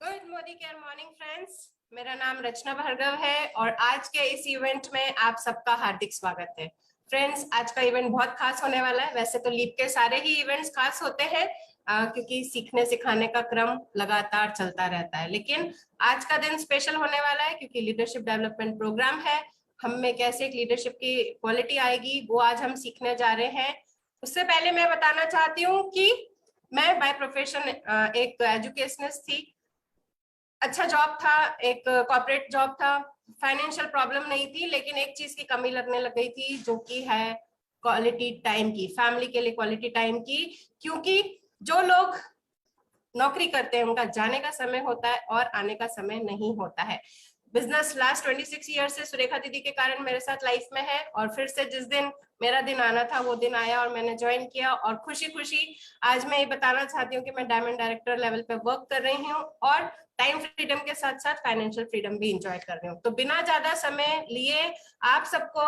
Good Modi care morning friends. मेरा नाम रचना भार्गव है और आज के इस इवेंट में आप सबका हार्दिक स्वागत है। फ्रेंड्स, आज का इवेंट बहुत खास होने वाला है। वैसे तो लीप के सारे ही इवेंट्स खास होते हैं क्योंकि सीखने सिखाने का क्रम लगातार चलता रहता है, लेकिन आज का दिन स्पेशल होने वाला है क्योंकि लीडरशिप डेवलपमेंट प्रोग्राम है। हम में कैसे एक लीडरशिप की क्वालिटी आएगी वो आज हम सीखने जा रहे हैं। उससे पहले मैं बताना चाहती हूँ कि मैं बाय प्रोफेशन एक एजुकेशनिस्ट थी। अच्छा जॉब था, एक कॉर्पोरेट जॉब था। फाइनेंशियल प्रॉब्लम नहीं थी, लेकिन एक चीज की कमी लगने लग गई थी जो कि है क्वालिटी टाइम की, फैमिली के लिए क्वालिटी टाइम की। क्योंकि जो लोग नौकरी करते हैं उनका जाने का समय होता है और आने का समय नहीं होता है। बिजनेस लास्ट 26 ईयर से सुरेखा दीदी के कारण मेरे साथ लाइफ में है और फिर से जिस दिन मेरा दिन आना था वो दिन आया और मैंने ज्वाइन किया और खुशी खुशी आज मैं ये बताना चाहती हूँ कि मैं डायमंड डायरेक्टर लेवल पे वर्क कर रही हूँ और टाइम फ्रीडम के साथ साथ फाइनेंशियल फ्रीडम भी इंजॉय कर रही हूँ। तो बिना ज्यादा समय लिए आप सबको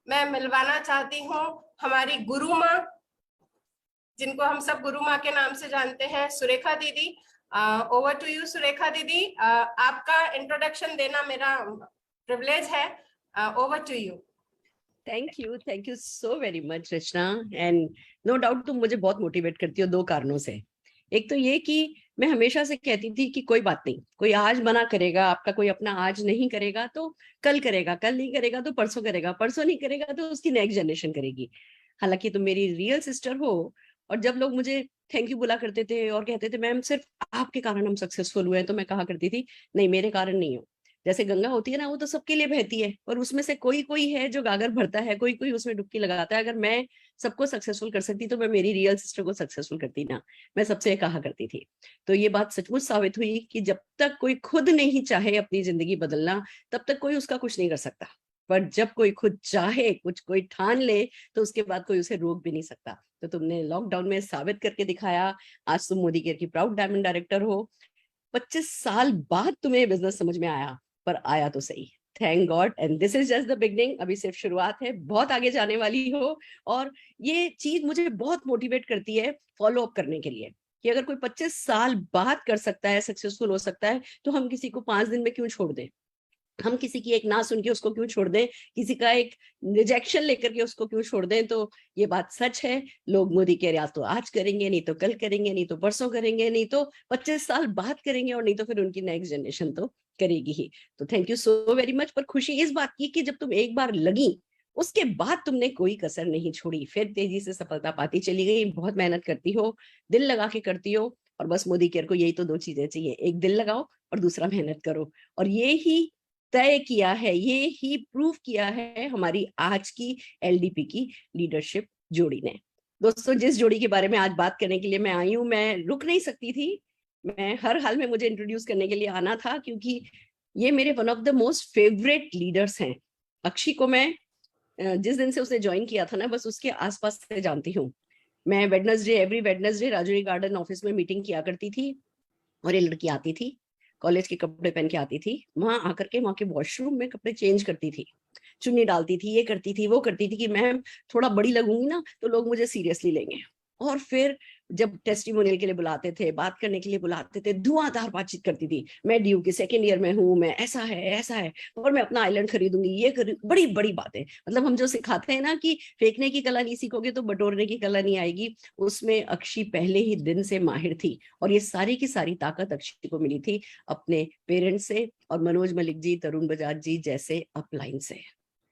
मैं मिलवाना चाहती हूँ हमारी गुरु माँ, जिनको हम सब गुरु माँ के नाम से जानते हैं, सुरेखा दीदी। ओवर टू यू सुरेखा दीदी। आपका इंट्रोडक्शन देना मेरा प्रिविलेज है। Over to you. Thank you so very much Rachna. And no doubt तुम मुझे बहुत मोटिवेट करती हो दो कारणों से। एक तो ये कि मैं हमेशा से कहती थी कि कोई बात नहीं, कोई आज मना करेगा, आपका कोई अपना आज नहीं करेगा तो कल करेगा, कल नहीं करेगा तो परसों करेगा, परसों नहीं करेगा तो उसकी नेक्स्ट जनरेशन करेगी। हालांकि तुम मेरी रियल सिस्टर हो। और जब लोग मुझे थैंक यू बोला करते थे और कहते थे मैम सिर्फ आपके कारण हम सक्सेसफुल हुए हैं, तो मैं कहा करती थी नहीं, मेरे कारण नहीं हो। जैसे गंगा होती है ना, वो तो सबके लिए बहती है और उसमें से कोई कोई है जो गागर भरता है, कोई कोई उसमें डुबकी लगाता है। अगर मैं सबको सक्सेसफुल कर सकती तो मैं मेरी रियल सिस्टर को सक्सेसफुल करती ना। मैं सबसे कहा करती थी। तो ये बात सचमुच साबित हुई कि जब तक कोई खुद नहीं चाहे अपनी जिंदगी बदलना, तब तक कोई उसका कुछ नहीं कर सकता। पर जब कोई खुद चाहे, कुछ कोई ठान ले, तो उसके बाद कोई उसे रोक भी नहीं सकता। तो तुमने लॉकडाउन में साबित करके दिखाया। आज तुम मोदी केयर की प्राउड डायमंड डायरेक्टर हो। 25 साल बाद तुम्हें बिजनेस समझ में आया, पर आया तो सही। Thank God. And this is just the beginning. अभी सिर्फ शुरुआत है, बहुत आगे जाने वाली हो। और ये चीज मुझे बहुत मोटिवेट करती है फॉलो अप करने के लिए, कि अगर कोई 25 साल बाद कर सकता है, सक्सेसफुल हो सकता है, तो हम किसी को 5 दिन में क्यों छोड़ दें? हम किसी की एक ना सुन के उसको क्यों छोड़ दें? किसी का एक रिजेक्शन लेकर के उसको क्यों छोड़ दें? तो ये बात सच है। लोग मोदी केयर या तो आज करेंगे, नहीं तो कल करेंगे, नहीं तो परसों करेंगे, नहीं तो 25 साल बाद करेंगे, और नहीं तो फिर उनकी नेक्स्ट जनरेशन तो करेगी ही। तो thank you so very much. पर खुशी इस बात की कि जब तुम एक बार लगी, उसके बाद तुमने कोई कसर नहीं छोड़ी, फिर तेजी से सफलता पाती चली गई। बहुत मेहनत करती हो, दिल लगा के करती हो। और बस मोदी केयर को यही तो दो चीजें चाहिए, एक दिल लगाओ और दूसरा मेहनत करो। और ये ही तय किया है, ये ही प्रूव किया है हमारी आज की एलडीपी की लीडरशिप जोड़ी ने। दोस्तों, जिस जोड़ी के बारे में आज बात करने के लिए मैं आई हूं, मैं रुक नहीं सकती थी। मैं हर हाल में मुझे इंट्रोड्यूस करने के लिए आना था, क्योंकि ये मेरे one of the most favourite leaders हैं। अक्षी को मैं जिस दिन से उसने ज्वाइन किया था ना, बस उसके आसपास से जानती हूँ। मैं Wednesday, every Wednesday Rajouri garden office में मीटिंग किया करती थी। और ये लड़की आती थी, कॉलेज के कपड़े पहन के आती थी, वहां आकर के वहां के वॉशरूम में कपड़े चेंज करती थी, चुन्नी डालती थी, ये करती थी, वो करती थी, कि मैम थोड़ा बड़ी लगूंगी ना तो लोग मुझे सीरियसली लेंगे। और फिर जब टेस्टिमोनियल के लिए बुलाते थे, बात करने के लिए बुलाते थे, धुआंधार बातचीत करती थी। मैं ड्यू के सेकेंड ईयर में हूँ, मैं ऐसा है ऐसा है, और मैं अपना आइलैंड खरीदूंगी, ये बड़ी बड़ी बातें। मतलब हम जो सिखाते हैं ना कि फेंकने की कला नहीं सीखोगे तो बटोरने की कला नहीं आएगी, उसमें अक्षी पहले ही दिन से माहिर थी। और ये सारी की सारी ताकत अक्षी को मिली थी अपने पेरेंट्स से और मनोज मलिक जी, तरुण बजाज जी जैसे अपलाइन से।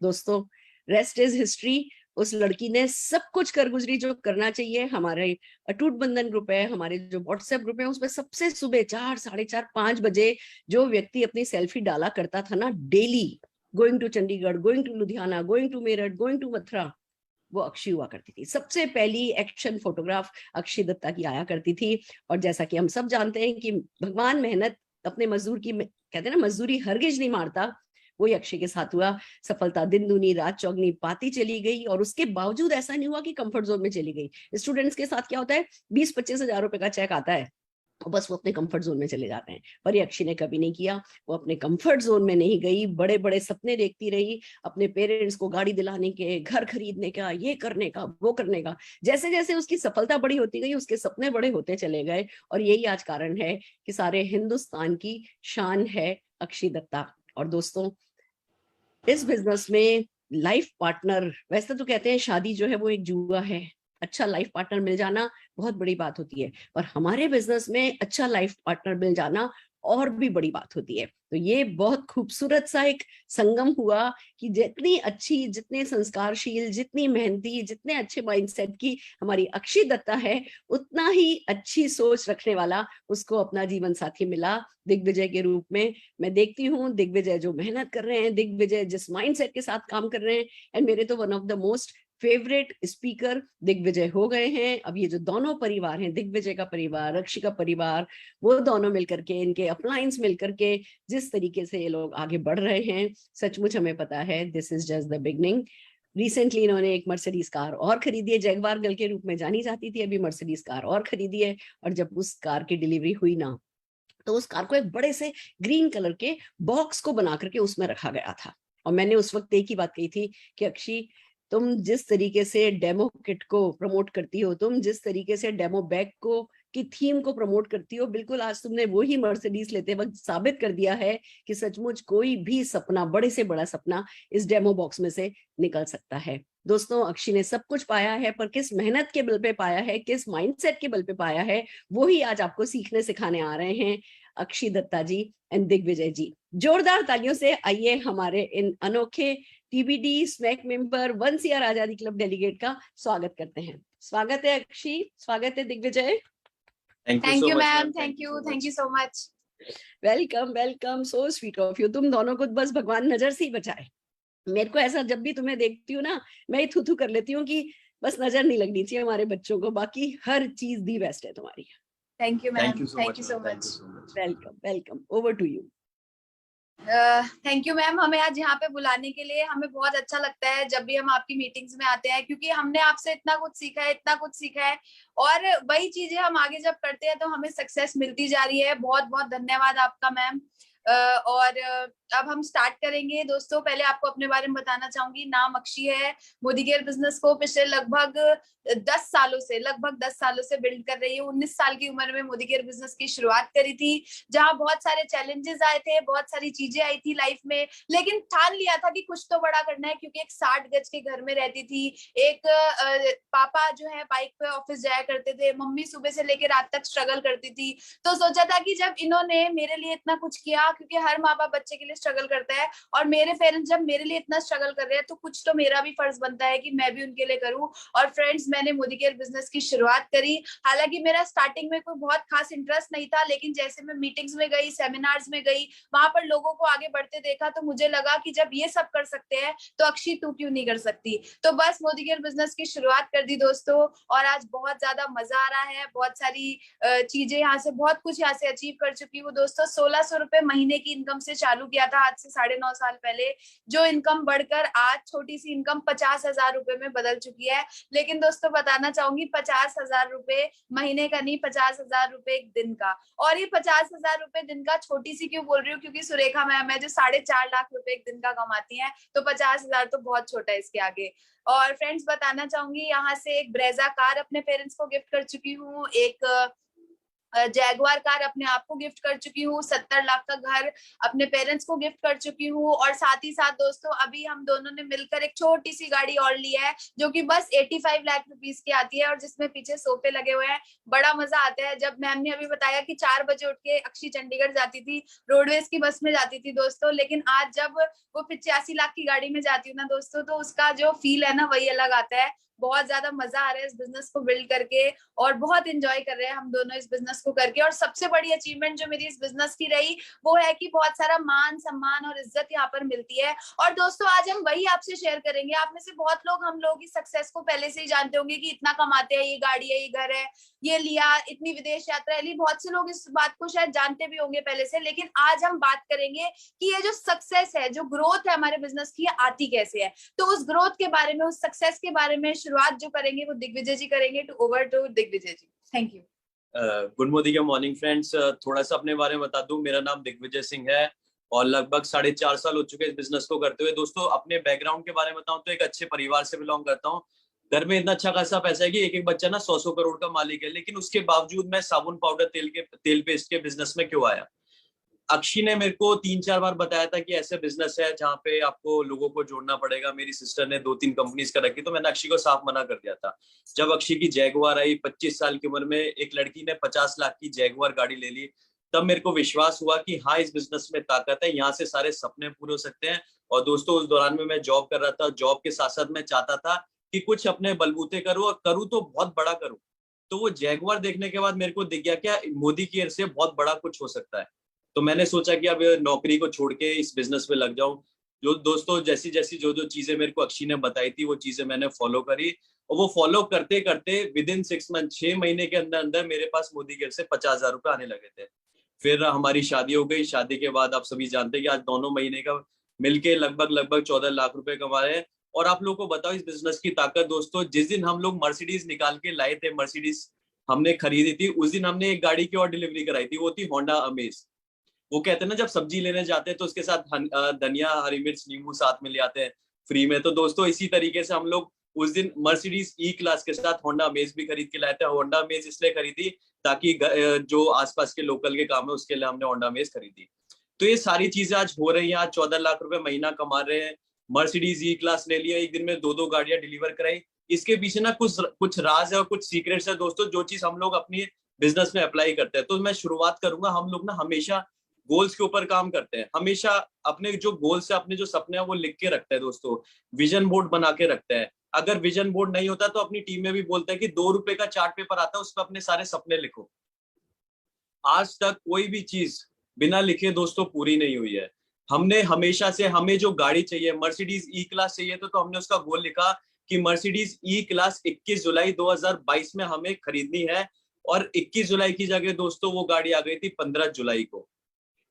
दोस्तों, रेस्ट इज हिस्ट्री। उस लड़की ने सब कुछ कर गुजरी जो करना चाहिए। हमारे अटूट बंधन ग्रुप है, हमारे जो व्हाट्सएप ग्रुप है, उसमें सबसे सुबह 4, 4:30, 5 बजे जो व्यक्ति अपनी सेल्फी डाला करता था ना daily, going to Chandigarh, going to Ludhiana, going to Meerut, going to Mathura, वो अक्षी हुआ करती थी। सबसे पहली एक्शन फोटोग्राफ अक्षय दत्ता की आया करती थी। और जैसा कि हम सब जानते हैं कि भगवान मेहनत अपने मजदूर की, कहते हैं ना, मजदूरी हरगिज नहीं मारता, वही अक्षय के साथ हुआ। सफलता दिन दूनी रात चौगनी पाती चली गई, और उसके बावजूद ऐसा नहीं हुआ कि कंफर्ट जोन में चली गई। स्टूडेंट्स के साथ क्या होता है, 20-25 हजार रुपए का चेक आता है, और बस वो अपने कंफर्ट जोन में चले जाते हैं। पर ये अक्षी ने कभी नहीं किया, वो अपने कंफर्ट जोन में नहीं गई, बड़े बड़े सपने देखती रही, अपने पेरेंट्स को गाड़ी दिलाने के, घर खरीदने का, ये करने का, वो करने का। जैसे जैसे उसकी सफलता बड़ी होती गई, उसके सपने बड़े होते चले गए, और यही आज कारण है कि सारे हिंदुस्तान की शान है अक्षी दत्ता। और दोस्तों, इस बिजनेस में लाइफ पार्टनर, वैसे तो कहते हैं शादी जो है वो एक जुआ है, अच्छा लाइफ पार्टनर मिल जाना बहुत बड़ी बात होती है, पर हमारे बिजनेस में अच्छा लाइफ पार्टनर मिल जाना और भी बड़ी बात होती है। तो ये बहुत खूबसूरत सा एक संगम हुआ कि जितनी अच्छी, जितने संस्कारशील, जितनी मेहनती, जितने अच्छे माइंडसेट की हमारी अक्षी दत्ता है, उतना ही अच्छी सोच रखने वाला उसको अपना जीवन साथी मिला दिग्विजय के रूप में। मैं देखती हूँ दिग्विजय जो मेहनत कर रहे हैं, दिग्विजय जिस माइंडसेट के साथ काम कर रहे हैं, एंड मेरे तो one of the most favourite speaker Digvijay हो गए हैं। अब ये जो दोनों परिवार हैं, दिग्विजय का परिवार, अक्षी का परिवार, वो दोनों मिलकर के, इनके अपलायंस मिलकर के जिस तरीके से ये लोग आगे बढ़ रहे हैं, सचमुच हमें पता है this is just the beginning. Recently इन्होंने एक मर्सिडीज कार और खरीदी है, जैगवार गर्ल के रूप में जानी जाती थी, अभी मर्सिडीज कार और खरीदी है। और जब उस कार की डिलीवरी हुई ना, तो उस कार को एक बड़े से ग्रीन कलर के बॉक्स को बना करके उसमें रखा गया था। और मैंने उस वक्त एक ही बात कही थी कि अक्षी, तुम जिस तरीके से डेमो किट को प्रमोट करती हो, तुम जिस तरीके से डेमो बैग को की थीम को प्रमोट करती हो, बिल्कुल आज तुमने वही मर्सिडीज लेते वक्त साबित कर दिया है कि सचमुच कोई भी सपना, बड़े से बड़ा सपना इस डेमो बॉक्स में से निकल सकता है। दोस्तों, अक्षी ने सब कुछ पाया है, पर किस मेहनत के बल पे पाया है, किस माइंडसेट के बल पे पाया है, वो ही आज आपको सीखने सिखाने आ रहे हैं अक्षी दत्ता जी एंड दिग्विजय जी। जोरदार तालियों से आइए हमारे इन अनोखे टीबीडी स्नैक मेंबर 1CR आजादी क्लब डेलीगेट का स्वागत करते हैं। स्वागत है अक्षी, स्वागत है Digvijay. Thank you ma'am, thank you so much. Welcome welcome, so sweet of you. तुम दोनों को बस भगवान नजर से ही बचाए। मेरे को ऐसा जब भी तुम्हें देखती हूँ ना, मैं थू थू कर लेती हूँ कि बस नजर नहीं लगनी चाहिए हमारे बच्चों को, बाकी हर चीज दी बेस्ट है तुम्हारी। Thank you ma'am, thank you so much. Welcome welcome, over to you. Thank you ma'am, हमें आज यहाँ पे बुलाने के लिए। हमें बहुत अच्छा लगता है जब भी हम आपकी मीटिंग्स में आते हैं, क्योंकि हमने आपसे इतना कुछ सीखा है, इतना कुछ सीखा है, और वही चीजें हम आगे जब करते हैं तो हमें सक्सेस मिलती जा रही है। बहुत बहुत धन्यवाद आपका मैम। और अब हम स्टार्ट करेंगे। दोस्तों, पहले आपको अपने बारे में बताना चाहूंगी। नाम अक्षी है। मोदी केयर बिजनेस को पिछले लगभग 10 सालों से बिल्ड कर रही हूँ। 19 साल की उम्र में मोदी केयर बिजनेस की शुरुआत करी थी, जहां बहुत सारे चैलेंजेस आए थे, बहुत सारी चीजें आई थी लाइफ में, लेकिन ठान लिया था कि कुछ तो बड़ा करना है। क्योंकि एक 60 गज के घर में रहती थी, एक पापा जो है बाइक पे ऑफिस जाया करते थे, मम्मी सुबह से लेकर रात तक स्ट्रगल करती थी। तो सोचा था कि जब इन्होंने मेरे लिए इतना कुछ किया, क्योंकि हर माँ बाप बच्चे के लिए स्ट्रगल करता है, और मेरे पेरेंट्स जब मेरे लिए इतना स्ट्रगल कर रहे हैं, तो कुछ तो मेरा भी फर्ज बनता है कि मैं भी उनके लिए करूं। और फ्रेंड्स, मैंने मोदी केयर बिजनेस की शुरुआत करी। हालांकि मेरा स्टार्टिंग में कोई बहुत खास इंटरेस्ट नहीं था, लेकिन जैसे मैं मीटिंग्स में गई, सेमिनार्स में गई, वहां पर लोगों को आगे बढ़ते देखा, तो मुझे लगा कि जब ये सब कर सकते हैं तो अक्षी तू क्यों नहीं कर सकती। तो बस मोदी केयर बिजनेस की शुरुआत कर दी दोस्तों, और आज बहुत ज्यादा मजा आ रहा है। बहुत सारी चीजें यहाँ से, बहुत कुछ यहाँ से अचीव कर चुकी हूँ दोस्तों। 1600 रुपए महीने की इनकम से चालू किया था आज से 9.5 साल पहले, जो इनकम बढ़कर आज छोटी सी इनकम 50,000 रुपए में बदल चुकी है। लेकिन दोस्तों, बताना चाहूंगी 50,000 रुपए महीने का नहीं, 50,000 रुपए एक दिन का। और ये 50,000 रुपए दिन का छोटी सी क्यों बोल रही हूँ, क्योंकि सुरेखा मैम है जो 4.5 लाख रुपए एक दिन का कमाती है, तो 50,000 तो बहुत छोटा है इसके आगे। और फ्रेंड्स, बताना चाहूंगी यहाँ से एक ब्रेजा कार अपने पेरेंट्स को गिफ्ट कर चुकी हूँ, एक जैगवार कार अपने आप को गिफ्ट कर चुकी हूँ, 70 लाख का घर अपने पेरेंट्स को गिफ्ट कर चुकी हूँ, और साथ ही साथ दोस्तों अभी हम दोनों ने मिलकर एक छोटी सी गाड़ी और ली है, जो कि बस 85 लाख रुपीस की आती है, और जिसमें पीछे सोफे लगे हुए हैं। बड़ा मजा आता है। जब मैम ने अभी बताया कि 4 बजे उठ के अक्षी चंडीगढ़ जाती थी, रोडवेज की बस में जाती थी दोस्तों, लेकिन आज जब वो 85 लाख की गाड़ी में जाती हूँ ना दोस्तों, तो उसका जो फील है ना, वही अलग आता है। बहुत ज्यादा मजा आ रहा है इस बिजनेस को बिल्ड करके, और बहुत एंजॉय कर रहे हैं हम दोनों इस बिजनेस को करके। और सबसे बड़ी अचीवमेंट जो मेरी इस बिजनेस की रही, वो है कि बहुत सारा मान सम्मान और इज्जत यहाँ पर मिलती है। और दोस्तों, आज हम वही आपसे शेयर करेंगे। आप में से बहुत लोग हम लोगों की सक्सेस को पहले से ही जानते होंगे कि इतना कमाते हैं, ये गाड़ी है, ये घर है, ये लिया, इतनी विदेश यात्रा ली। बहुत से लोग इस बात को शायद जानते भी होंगे पहले से, लेकिन आज हम बात करेंगे कि ये जो सक्सेस है, जो ग्रोथ है हमारे बिजनेस की, आती कैसे है। तो उस ग्रोथ के बारे में, उस सक्सेस के बारे में शुरुआत जो करेंगे वो दिग्विजय जी करेंगे। Over to Digvijay ji. Thank you. Good morning friends. थोड़ा सा अपने बारे में बता दूं, मेरा नाम दिग्विजय सिंह है और लगभग 4.5 साल हो चुके हैं इस बिजनेस को करते हुए। दोस्तों अपने बैकग्राउंड के बारे में बताऊं तो एक अच्छे परिवार से बिलोंग करता हूं। घर में इतना अच्छा खासा पैसा है कि एक एक बच्चा ना 100 करोड़ का मालिक है, लेकिन उसके बावजूद मैं साबुन पाउडर तेल पेस्ट के बिजनेस में क्यों आया। अक्षी ने मेरे को 3-4 बार बताया था कि ऐसे बिजनेस है जहाँ पे आपको लोगों को जोड़ना पड़ेगा। मेरी सिस्टर ने 2-3 कंपनीज कर रखी, तो मैंने अक्षी को साफ मना कर दिया था। जब अक्षी की जैगुआर आई 25 साल की उम्र में, एक लड़की ने 50 लाख की जैगुआर गाड़ी ले ली, तब मेरे को विश्वास हुआ कि हाँ इस बिजनेस में ताकत है, यहाँ से सारे सपने पूरे हो सकते हैं। और दोस्तों उस दौरान में मैं जॉब कर रहा था। जॉब के साथ साथ मैं चाहता था कि कुछ अपने बलबूते करूँ और करूँ तो बहुत बड़ा करूँ। तो वो जैगुआर देखने के बाद मेरे को दिख गया क्या मोदी केयर से बहुत बड़ा कुछ हो सकता है। तो मैंने सोचा कि अब नौकरी को छोड़ के इस बिजनेस में लग जाऊं। जो दोस्तों जैसी जैसी जो जो चीजें मेरे को अक्षी ने बताई थी वो चीजें मैंने फॉलो करी, और वो फॉलो करते करते विद इन 6 मंथ 6 महीने के अंदर अंदर मेरे पास मोदी केयर से 50,000 रुपए आने लगे थे। फिर हमारी शादी हो गई। शादी के बाद आप सभी जानते हैं कि आज दोनों महीने का मिलके लगभग 14 लाख रुपए कमा रहे हैं। और आप लोगों को बताओ इस बिजनेस की ताकत दोस्तों, जिस दिन हम लोग मर्सिडीज निकाल के लाए थे, मर्सिडीज हमने खरीदी थी, उस दिन हमने एक गाड़ी की और डिलीवरी कराई थी, वो थी होंडा अमेज। वो कहते हैं ना जब सब्जी लेने जाते हैं तो उसके साथ धनिया हरी मिर्च नींबू साथ में ले आते हैं फ्री में। तो दोस्तों इसी तरीके से हम लोग उस दिन मर्सिडीज ई क्लास के साथ होंडा अमेज भी खरीद के लाए थे। होंडा अमेज इसलिए खरीदी ताकि जो आसपास के लोकल के काम है उसके लिए हमने होंडा अमेज खरीदी। तो ये सारी चीजें आज हो रही हैं। आज 14 लाख रुपए महीना कमा रहे हैं। मर्सिडीज ई क्लास ले लिया, एक दिन में 2-2 गाड़ियां डिलीवर कराई। इसके पीछे ना कुछ राज है और कुछ सीक्रेट्स है दोस्तों, जो चीज हम लोग अपनी बिजनेस में अप्लाई करते हैं। तो मैं शुरुआत करूंगा, हम लोग ना हमेशा गोल्स के ऊपर काम करते हैं। हमेशा अपने जो गोल्स है, अपने जो सपने हैं वो लिख के रखते हैं दोस्तों। विजन बोर्ड बना के रखते हैं। अगर विजन बोर्ड नहीं होता तो अपनी टीम में भी बोलते हैं कि 2 रुपए का चार्ट पेपर आता है, उस पर अपने सारे सपने लिखो। आज तक कोई भी चीज बिना लिखे दोस्तों पूरी नहीं हुई है। हमने हमेशा से, हमें जो गाड़ी चाहिए मर्सिडीज ई क्लास चाहिए तो हमने उसका गोल लिखा कि मर्सिडीज ई क्लास 21 जुलाई 2022 में हमें खरीदनी है। और 21 जुलाई की जगह दोस्तों वो गाड़ी आ गई थी 15 जुलाई को।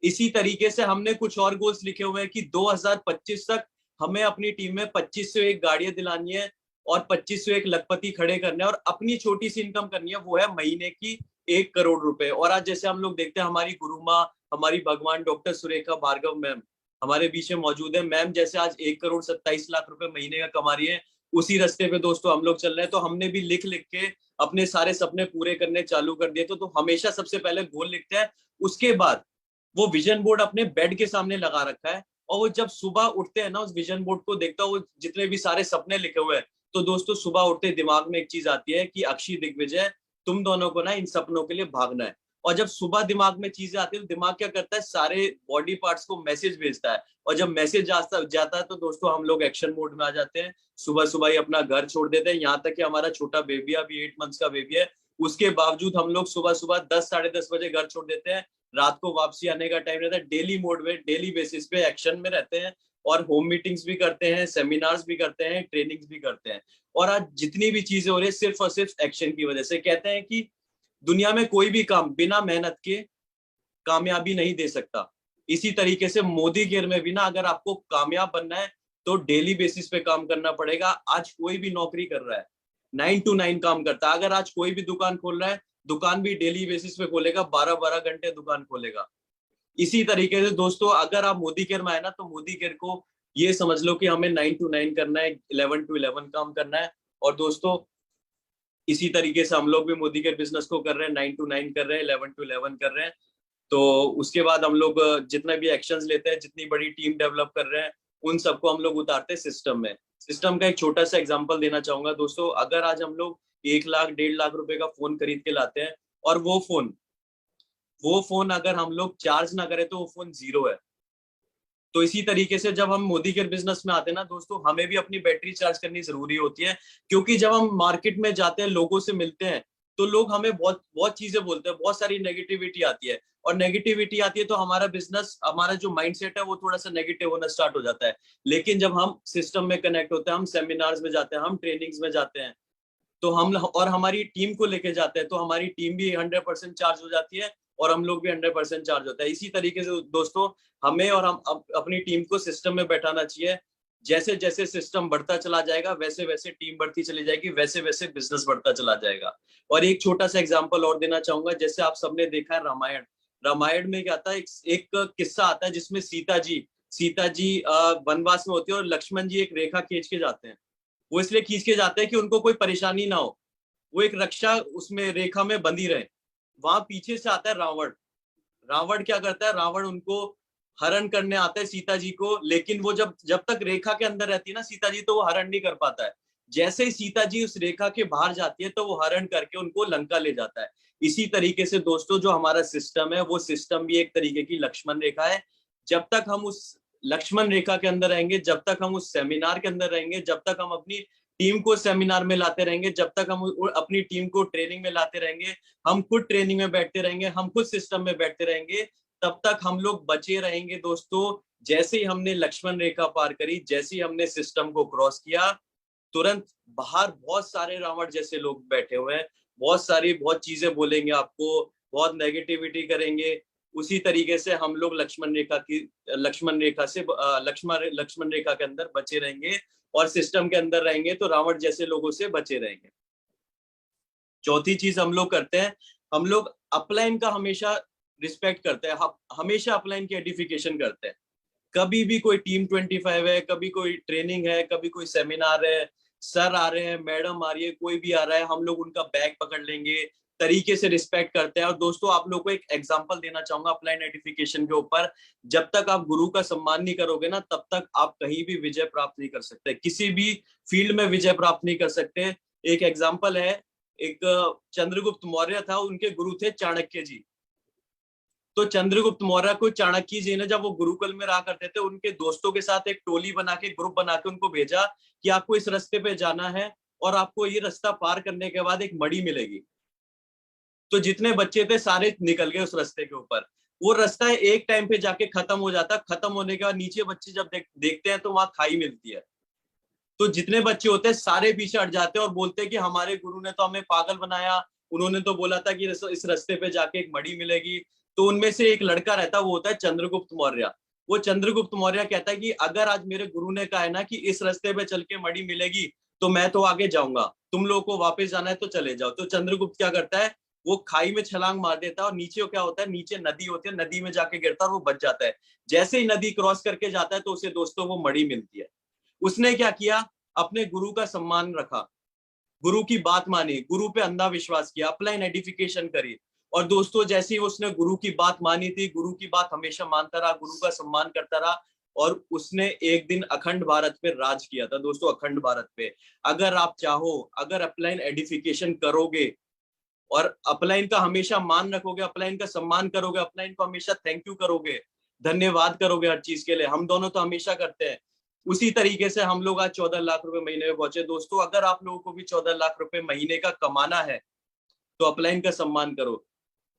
इसी तरीके से हमने कुछ और गोल्स लिखे हुए हैं कि 2025 तक हमें अपनी टीम में 2501 गाड़ियां दिलानी है और 2501 लखपति खड़े करने हैं और अपनी छोटी सी इनकम करनी है, वो है महीने की 1 करोड़ रुपए। और आज जैसे हम लोग देखते हैं हमारी गुरु माँ, हमारी भगवान डॉक्टर सुरेखा भार्गव मैम हमारे बीच में मौजूद है। मैम जैसे आज 1 करोड़ 27 लाख रुपए महीने का कमा रही है, उसी रास्ते पे दोस्तों हम लोग चल रहे हैं। तो हमने भी लिख लिख के अपने सारे सपने पूरे करने चालू कर दिए। तो हमेशा सबसे पहले गोल लिखते हैं, उसके बाद वो विजन बोर्ड अपने बेड के सामने लगा रखा है। और वो जब सुबह उठते हैं ना, उस विजन बोर्ड को देखता है, वो जितने भी सारे सपने लिखे हुए हैं, तो दोस्तों सुबह उठते दिमाग में एक चीज आती है कि अक्षी दिग्विजय तुम दोनों को ना इन सपनों के लिए भागना है। और जब सुबह दिमाग में चीजें आती है तो दिमाग क्या करता है, सारे बॉडी पार्ट्स को मैसेज भेजता है। और जब मैसेज जाता है तो दोस्तों हम लोग एक्शन मोड में आ जाते हैं। सुबह सुबह ही अपना घर छोड़ देते हैं। यहाँ तक कि हमारा छोटा बेबी अभी 8 मंथ्स का बेबी है, उसके बावजूद हम लोग सुबह सुबह 10 साढ़े 10 बजे घर छोड़ देते हैं। रात को वापसी आने का टाइम रहता है। डेली मोड में, डेली बेसिस पे एक्शन में रहते हैं और होम मीटिंग्स भी करते हैं, सेमिनार्स भी करते हैं, ट्रेनिंग्स भी करते हैं। और आज जितनी भी चीजें हो रही है सिर्फ और सिर्फ एक्शन की वजह से। कहते हैं कि दुनिया में कोई भी काम बिना मेहनत के कामयाबी नहीं दे सकता। इसी तरीके से मोदी केयर में भी ना, अगर आपको कामयाब बनना है तो डेली बेसिस पे काम करना पड़ेगा। आज कोई भी नौकरी कर रहा है 9 to 9 काम करता है। अगर आज कोई भी दुकान खोल रहा है, दुकान भी डेली बेसिस पे खोलेगा, 12-12 घंटे दुकान खोलेगा। इसी तरीके से दोस्तों अगर आप मोदी केयर में आए ना, तो मोदी केयर को ये समझ लो कि हमें 9 to 9 करना है, 11 to 11 काम करना है। और दोस्तों इसी तरीके से हम लोग भी मोदी केयर बिजनेस को कर रहे हैं, 9 to 9 कर रहे हैं, 11 to 11 कर रहे हैं। तो उसके बाद हम लोग जितने भी एक्शंस लेते हैं, जितनी बड़ी टीम डेवलप कर रहे हैं, उन सबको हम लोग उतारते हैं सिस्टम में। सिस्टम का एक छोटा सा एग्जांपल देना चाहूंगा दोस्तों। अगर आज हम लोग 1 लाख 1.5 लाख रुपए का फोन खरीद के लाते हैं और वो फोन अगर हम लोग चार्ज ना करें तो वो फोन जीरो है। तो इसी तरीके से जब हम मोदी केयर बिजनेस में आते हैं ना दोस्तों, हमें भी अपनी बैटरी चार्ज करनी जरूरी होती है। क्योंकि जब हम मार्केट में जाते हैं, लोगों से मिलते हैं, तो लोग हमें बहुत बहुत चीजें बोलते हैं, बहुत सारी नेगेटिविटी आती है। और नेगेटिविटी आती है तो हमारा बिजनेस, हमारा जो माइंडसेट है वो थोड़ा सा नेगेटिव होना स्टार्ट हो जाता है। लेकिन जब हम सिस्टम में कनेक्ट होते हैं, हम सेमिनार्स में जाते हैं, हम ट्रेनिंग्स में जाते हैं, तो हम और हमारी टीम को लेके जाते हैं, तो हमारी टीम भी 100% चार्ज हो जाती है और हम लोग भी 100% चार्ज होता है। इसी तरीके से दोस्तों हमें और हम अपनी टीम को सिस्टम में बैठाना चाहिए। जैसे जैसे सिस्टम बढ़ता चला जाएगा वैसे वैसे टीम बढ़ती चली जाएगी, वैसे वैसे बिजनेस बढ़ता चला जाएगा। और एक छोटा सा एग्जांपल और देना चाहूंगा, जैसे आप सबने देखा है रामायण, रामायण में क्या आता है, एक किस्सा आता है जिसमें सीता जी वनवास में होती है और लक्ष्मण जी एक रेखा खींच के जाते हैं। वो इसलिए खींच के जाते हैं कि उनको कोई परेशानी ना हो, वो एक रक्षा उसमें रेखा में बंधी रहे। वहां पीछे से आता है रावण। रावण क्या करता है, रावण उनको हरण करने आता है सीता जी को, लेकिन वो जब तक रेखा के अंदर रहती है ना सीता जी, तो वो हरण नहीं कर पाता है। जैसे ही सीता जी उस रेखा के बाहर जाती है तो वो हरण करके उनको लंका ले जाता है। इसी तरीके से दोस्तों जो हमारा सिस्टम है, वो सिस्टम भी एक तरीके की लक्ष्मण रेखा है। जब तक हम उस लक्ष्मण रेखा के अंदर रहेंगे, जब तक हम उस सेमिनार के अंदर रहेंगे, जब तक हम अपनी टीम को सेमिनार में लाते रहेंगे, जब तक हम अपनी टीम को ट्रेनिंग में लाते रहेंगे, हम खुद ट्रेनिंग में बैठते रहेंगे, हम खुद सिस्टम में बैठते रहेंगे, तब तक हम लोग बचे रहेंगे दोस्तों। जैसे ही हमने लक्ष्मण रेखा पार करी, जैसे ही हमने सिस्टम को क्रॉस किया, तुरंत बाहर बहुत सारे रावण जैसे लोग बैठे हुए हैं, बहुत चीजें बोलेंगे आपको, बहुत नेगेटिविटी करेंगे। उसी तरीके से हम लोग लक्ष्मण रेखा के अंदर बचे रहेंगे और सिस्टम के अंदर रहेंगे तो रावण जैसे लोगों से बचे रहेंगे। चौथी चीज हम लोग करते हैं, हम लोग अपलाइन का हमेशा रिस्पेक्ट करते हैं, हमेशा अपलाइन की एडिफिकेशन करते हैं। कभी भी कोई टीम 25 है, कभी कोई ट्रेनिंग है, कभी कोई सेमिनार है, सर आ रहे हैं, मैडम आ रही है, कोई भी आ रहा है, हम लोग उनका बैग पकड़ लेंगे, तरीके से रिस्पेक्ट करते हैं। और दोस्तों आप लोग को एक एग्जांपल देना चाहूंगा अपलाइन एडिफिकेशन के ऊपर, जब तक आप गुरु का सम्मान नहीं करोगे ना, तब तक आप कहीं भी विजय प्राप्त नहीं कर सकते, किसी भी फील्ड में विजय प्राप्त नहीं कर सकते। एक एग्जाम्पल है, एक चंद्रगुप्त मौर्य था, उनके गुरु थे चाणक्य जी। तो चंद्रगुप्त मौर्य को चाणक्य जी ने, जब वो गुरुकुल में रहा करते थे, उनके दोस्तों के साथ एक टोली बना के, ग्रुप बना के उनको भेजा कि आपको इस रास्ते पे जाना है और आपको ये रास्ता पार करने के बाद एक मणि मिलेगी। तो जितने बच्चे थे सारे निकल गए उस रास्ते के ऊपर। वो रास्ता एक टाइम पे जाके खत्म हो जाता, खत्म होने के बाद नीचे बच्चे जब देखते हैं तो वहां खाई मिलती है। तो जितने बच्चे होते हैं सारे पीछे हट जाते हैं और बोलते हैं कि हमारे गुरु ने तो हमें पागल बनाया, उन्होंने तो बोला था कि इस रास्ते पे जाके एक मणि मिलेगी। तो उनमें से एक लड़का रहता है, वो होता है चंद्रगुप्त मौर्य। वो चंद्रगुप्त मौर्य कहता है कि अगर आज मेरे गुरु ने कहा है ना कि इस रास्ते पे चल के मणि मिलेगी, तो मैं तो आगे जाऊंगा, तुम लोगों को वापस जाना है तो चले जाओ। तो चंद्रगुप्त क्या करता है, वो खाई में छलांग मार देता है और नीचे क्या होता है, नीचे नदी होती है, नदी में जाके गिरता है और वो बच जाता है। जैसे ही नदी क्रॉस करके जाता है तो उसे दोस्तों वो मणि मिलती है। उसने क्या किया, अपने गुरु का सम्मान रखा, गुरु की बात मानी, गुरु पे अंधा विश्वास किया, अपलाइन एडिफिकेशन करी। और दोस्तों जैसे ही उसने गुरु की बात मानी थी, गुरु की बात हमेशा मानता रहा, गुरु का सम्मान करता रहा, और उसने एक दिन अखंड भारत पे राज किया था दोस्तों, अखंड भारत पे। अगर आप चाहो, अगर अपलाइन एडिफिकेशन करोगे और अपलाइन का हमेशा मान रखोगे, अपलाइन का सम्मान करोगे, अपलाइन को हमेशा थैंक यू करोगे, धन्यवाद करोगे हर चीज के लिए, हम दोनों तो हमेशा करते हैं। उसी तरीके से हम लोग आज 14 लाख रुपए महीने में पहुंचे। दोस्तों अगर आप लोगों को भी 14 लाख रुपए महीने का कमाना है तो अपलाइन का सम्मान करो।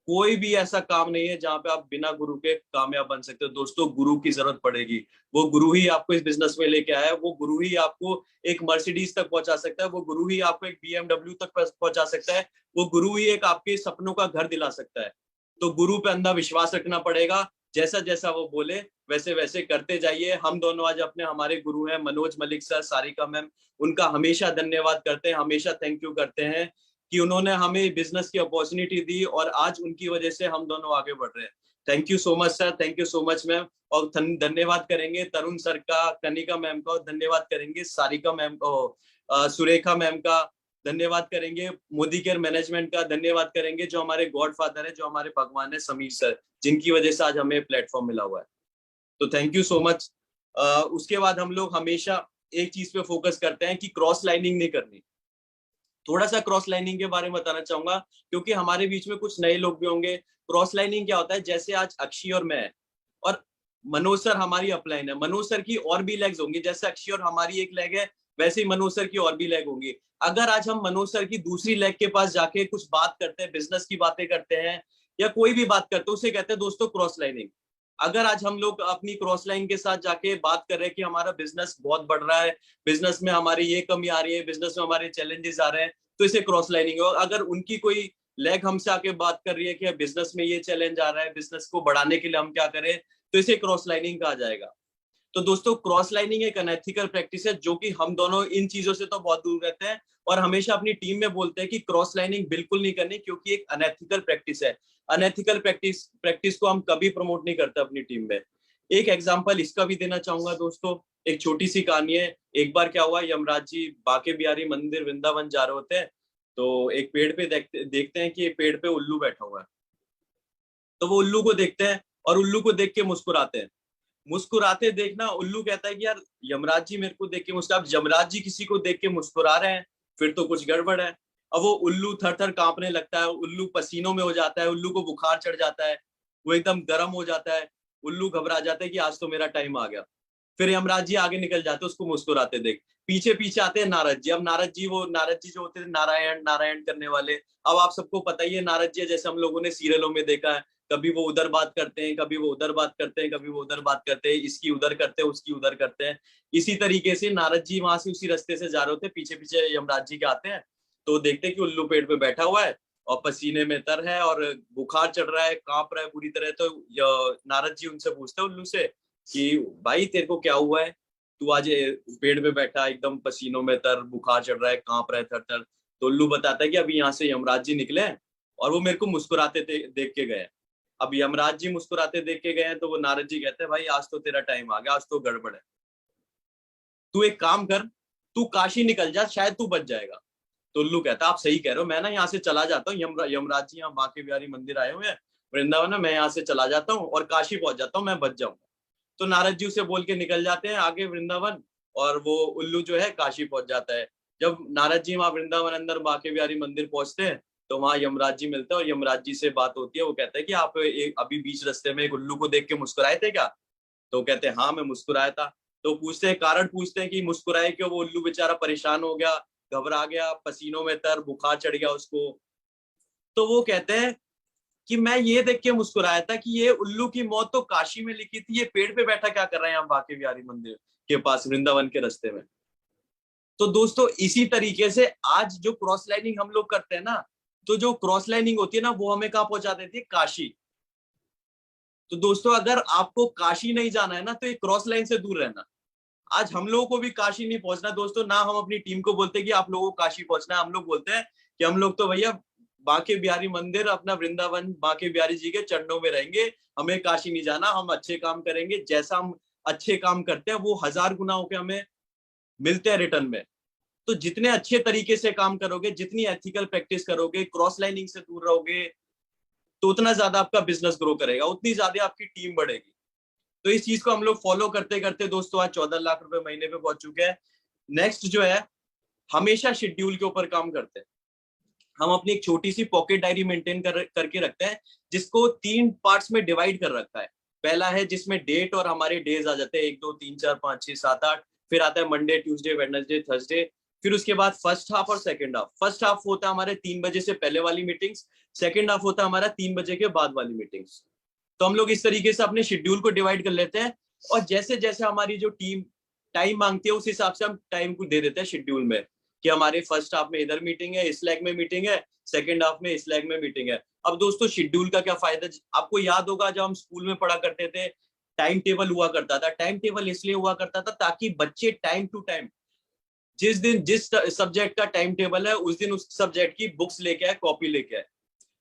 कोई भी ऐसा काम नहीं है जहां पे आप बिना गुरु के कामयाब बन सकते हो। दोस्तों गुरु की जरूरत पड़ेगी, वो गुरु ही आपको इस बिजनेस में लेके आया है, वो गुरु ही आपको एक मर्सिडीज तक पहुंचा सकता है, वो गुरु ही आपको एक BMW तक पहुंचा सकता है, वो गुरु ही एक आपके सपनों का घर दिला सकता है। तो गुरु पे अंधा विश्वास रखना पड़ेगा, जैसा जैसा वो बोले वैसे वैसे करते जाइए। हम दोनों आज हमारे गुरु हैं मनोज मलिक सर, सारिका मैम, उनका हमेशा धन्यवाद करते हैं, हमेशा थैंक यू करते हैं कि उन्होंने हमें बिजनेस की अपॉर्चुनिटी दी और आज उनकी वजह से हम दोनों आगे बढ़ रहे हैं। Thank you so much sir, thank you so much ma'am. और धन्यवाद करेंगे तरुण सर का, कनिका मैम का, और धन्यवाद करेंगे सारिका मैम को, सुरेखा मैम का, धन्यवाद करेंगे मोदी केयर मैनेजमेंट का, धन्यवाद करेंगे जो हमारे गॉड फादर है, जो हमारे भगवान है, समीर सर, जिनकी वजह से आज हमें प्लेटफॉर्म मिला हुआ है। तो थैंक यू सो मच। उसके बाद हम लोग हमेशा एक चीज पे फोकस करते हैं कि क्रॉस लाइनिंग नहीं करनी। थोड़ा सा क्रॉस लाइनिंग के बारे में बताना चाहूंगा क्योंकि हमारे बीच में कुछ नए लोग भी होंगे। क्रॉस लाइनिंग क्या होता है, जैसे आज अक्षय और मैं और मनोज सर हमारी अपलाइन है, मनोज सर की और भी लेग्स होंगी, जैसे अक्षय और हमारी एक लेग है वैसे ही मनोज सर की और भी लेग होंगी। अगर आज हम मनोज सर की दूसरी लेग के पास जाके कुछ बात करते हैं, बिजनेस की बातें करते हैं या कोई भी बात करते हैं, उसे कहते हैं दोस्तों क्रॉस लाइनिंग। अगर आज हम लोग अपनी क्रॉस लाइन के साथ जाके बात कर रहे हैं कि हमारा बिजनेस बहुत बढ़ रहा है, बिजनेस में हमारी ये कमी आ रही है, बिजनेस में हमारे चैलेंजेस आ रहे हैं, तो इसे क्रॉस लाइनिंग है। अगर उनकी कोई लेग हमसे आके बात कर रही है कि बिजनेस में ये चैलेंज आ रहा है, बिजनेस को बढ़ाने के लिए हम क्या करें, तो इसे क्रॉस लाइनिंग कहा जाएगा। तो दोस्तों क्रॉस लाइनिंग एक अनएथिकल प्रैक्टिस है, जो कि हम दोनों इन चीजों से तो बहुत दूर रहते हैं और हमेशा अपनी टीम में बोलते हैं कि क्रॉस लाइनिंग बिल्कुल नहीं करनी, क्योंकि एक अनएथिकल प्रैक्टिस है। अनएथिकल प्रैक्टिस को हम कभी प्रमोट नहीं करते अपनी टीम में। एक एग्जांपल इसका भी देना चाहूंगा दोस्तों, एक छोटी सी कहानी है। एक बार क्या हुआ, यमराज जी बांके बिहारी मंदिर वृंदावन जा रहे होते हैं, तो एक पेड़ पे देखते हैं कि एक पेड़ पे उल्लू बैठा हुआ है। तो वो उल्लू को देखते हैं और उल्लू को देख के मुस्कुराते हैं। मुस्कुराते देखना, उल्लू कहता है कि यार यमराज जी मेरे को देख के मुस्कुरा, अब यमराज जी किसी को देख के मुस्कुरा रहे हैं, फिर तो कुछ गड़बड़ है। अब वो उल्लू थर थर कांपने लगता है, उल्लू पसीनों में हो जाता है, उल्लू को बुखार चढ़ जाता है, वो एकदम गर्म हो जाता है, उल्लू घबरा जाता है कि आज तो मेरा टाइम आ गया। फिर यमराज जी आगे निकल जाते हैं उसको मुस्कुराते देख। पीछे पीछे आते हैं नारद जी। अब नारद जी जो होते थे नारायण नारायण करने वाले। अब आप सबको पता ही है नारद जी, जैसे हम लोगों ने सीरियलों में देखा है, कभी वो उधर बात करते हैं, कभी वो उधर बात करते हैं, कभी वो उधर बात करते हैं, इसकी उधर करते हैं, उसकी उधर करते हैं। इसी तरीके से नारद जी वहां से उसी रास्ते से जा रहे होते, पीछे पीछे यमराज जी के आते हैं, तो देखते हैं कि उल्लू पेड़ पे बैठा हुआ है और पसीने में तर है और बुखार चढ़ रहा है, कांप रहा है पूरी तरह। तो नारद जी उनसे पूछते हैं उल्लू से कि भाई तेरे को क्या हुआ है, तू आज पेड़ पे बैठा एकदम पसीनों में तर, बुखार चढ़ रहा है, कांप रहा है थर थर। तो उल्लू बताता है कि अभी यहाँ से यमराज जी निकले और वो मेरे को मुस्कुराते देख के गए। अब यमराज जी मुस्कुराते देख के गए हैं, तो वो नारद जी कहते हैं भाई आज तो तेरा टाइम आ गया, आज तो गड़बड़ है, तू एक काम कर, तू काशी निकल जा, शायद तू बच जाएगा। तो उल्लू कहता है आप सही कह रहे हो, मैं ना यहाँ से चला जाता हूँ, यमराज जी यहाँ बांके बिहारी मंदिर आए हुए हैं वृंदावन में, मैं यहाँ से चला जाता हूँ और काशी पहुंच जाता हूँ, मैं बच जाऊंगा। तो नारद जी उसे बोल के निकल जाते हैं आगे वृंदावन, और वो उल्लू जो है काशी पहुंच जाता है। जब नारद जी वहां वृंदावन अंदर बांके बिहारी मंदिर पहुंचते हैं, तो वहां यमराज जी मिलते हैं और यमराज जी से बात होती है। वो कहते हैं कि आप अभी बीच रास्ते में एक उल्लू को देख के मुस्कुराए थे क्या? तो कहते हैं हाँ मैं मुस्कुराया था। तो पूछते हैं कारण, पूछते हैं कि मुस्कुराए क्यों? वो उल्लू बेचारा परेशान हो गया, घबरा गया, पसीनों में तर, बुखार चढ़ गया उसको। तो वो कहते हैं कि मैं ये देख के मुस्कुराया था कि ये उल्लू की मौत तो काशी में लिखी थी, ये पेड़ पे बैठा क्या कर रहा है यहाँ बांके बिहारी मंदिर के पास वृंदावन के रास्ते में। तो दोस्तों इसी तरीके से आज जो क्रॉस लाइनिंग हम लोग करते हैं ना, तो जो क्रॉस लाइनिंग होती है ना, वो हमें कहाँ पहुंचा देती है? काशी। तो दोस्तों अगर आपको काशी नहीं जाना है ना, तो ये क्रॉस लाइन से दूर रहना। आज हम लोगों को भी काशी नहीं पहुंचना दोस्तों, ना हम अपनी टीम को बोलते कि आप लोगों को काशी पहुंचना है। हम लोग बोलते हैं कि हम लोग तो भैया बांके बिहारी मंदिर, अपना वृंदावन बांके बिहारी जी के चरणों में रहेंगे, हमें काशी नहीं जाना, हम अच्छे काम करेंगे, जैसा हम अच्छे काम करते हैं वो 1000 गुना होके हमें मिलते हैं रिटर्न में। तो जितने अच्छे तरीके से काम करोगे, जितनी एथिकल प्रैक्टिस करोगे, क्रॉस लाइनिंग से दूर रहोगे, तो उतना ज्यादा आपका बिजनेस ग्रो करेगा, उतनी ज्यादा आपकी टीम बढ़ेगी। तो इस चीज को हम लोग फॉलो करते करते दोस्तों आज 14 लाख रुपए महीने पे पहुंच चुके हैं। नेक्स्ट जो है, हमेशा शेड्यूल के ऊपर काम करते हैं। हम अपनी एक छोटी सी पॉकेट डायरी मेंटेन करके रखते हैं, जिसको 3 पार्ट्स में डिवाइड कर रखा है। पहला है जिसमें डेट और हमारे डेज आ जाते हैं, 1 2 3 4 5 6 7 8। फिर आता है मंडे, ट्यूसडे, वेडनेसडे, थर्सडे। फिर उसके बाद फर्स्ट हाफ और सेकंड हाफ। फर्स्ट हाफ होता है हमारे 3 बजे से पहले वाली मीटिंग्स, सेकंड हाफ होता है हमारा 3 बजे के बाद वाली मीटिंग्स। तो हम लोग इस तरीके से अपने शेड्यूल को डिवाइड कर लेते हैं, और जैसे जैसे हमारी जो टीम टाइम मांगती है उस हिसाब से हम टाइम को दे देते हैं शेड्यूल में, कि हमारे फर्स्ट हाफ में इधर मीटिंग है, इस लैग में मीटिंग है, सेकंड हाफ में इस लैग में मीटिंग है। अब दोस्तों शेड्यूल का क्या फायदा? आपको याद होगा जब हम स्कूल में पढ़ा करते थे, टाइम टेबल हुआ करता था। टाइम टेबल इसलिए हुआ करता था ताकि बच्चे टाइम टू टाइम, जिस दिन जिस सब्जेक्ट का टाइम टेबल है उस दिन उस सब्जेक्ट की बुक्स लेके आए, कॉपी लेके आए।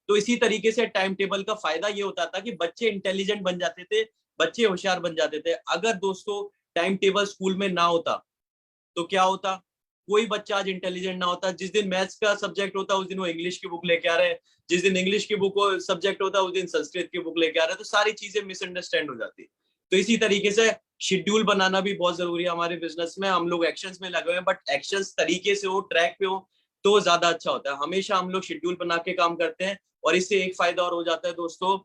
तो इसी तरीके से टाइम टेबल का फायदा ये होता था कि बच्चे इंटेलिजेंट बन जाते थे, बच्चे होशियार बन जाते थे। अगर दोस्तों टाइम टेबल स्कूल में ना होता तो क्या होता? कोई बच्चा आज इंटेलिजेंट ना होता। जिस दिन मैथ्स का सब्जेक्ट होता उस दिन वो इंग्लिश की बुक लेके आ रहे हैं, जिस दिन इंग्लिश की बुक सब्जेक्ट होता उस दिन संस्कृत की बुक लेके आ रहे हैं। तो सारी चीजें मिसअंडरस्टैंड हो जाती। तो इसी तरीके से शेड्यूल बनाना भी बहुत जरूरी है हमारे बिजनेस में। हम लोग एक्शंस में लगे हुए हैं, बट एक्शंस तरीके से हो, ट्रैक पे हो, तो ज्यादा अच्छा होता है। हमेशा हम लोग शेड्यूल बना के काम करते हैं, और इससे एक फायदा और हो जाता है दोस्तों,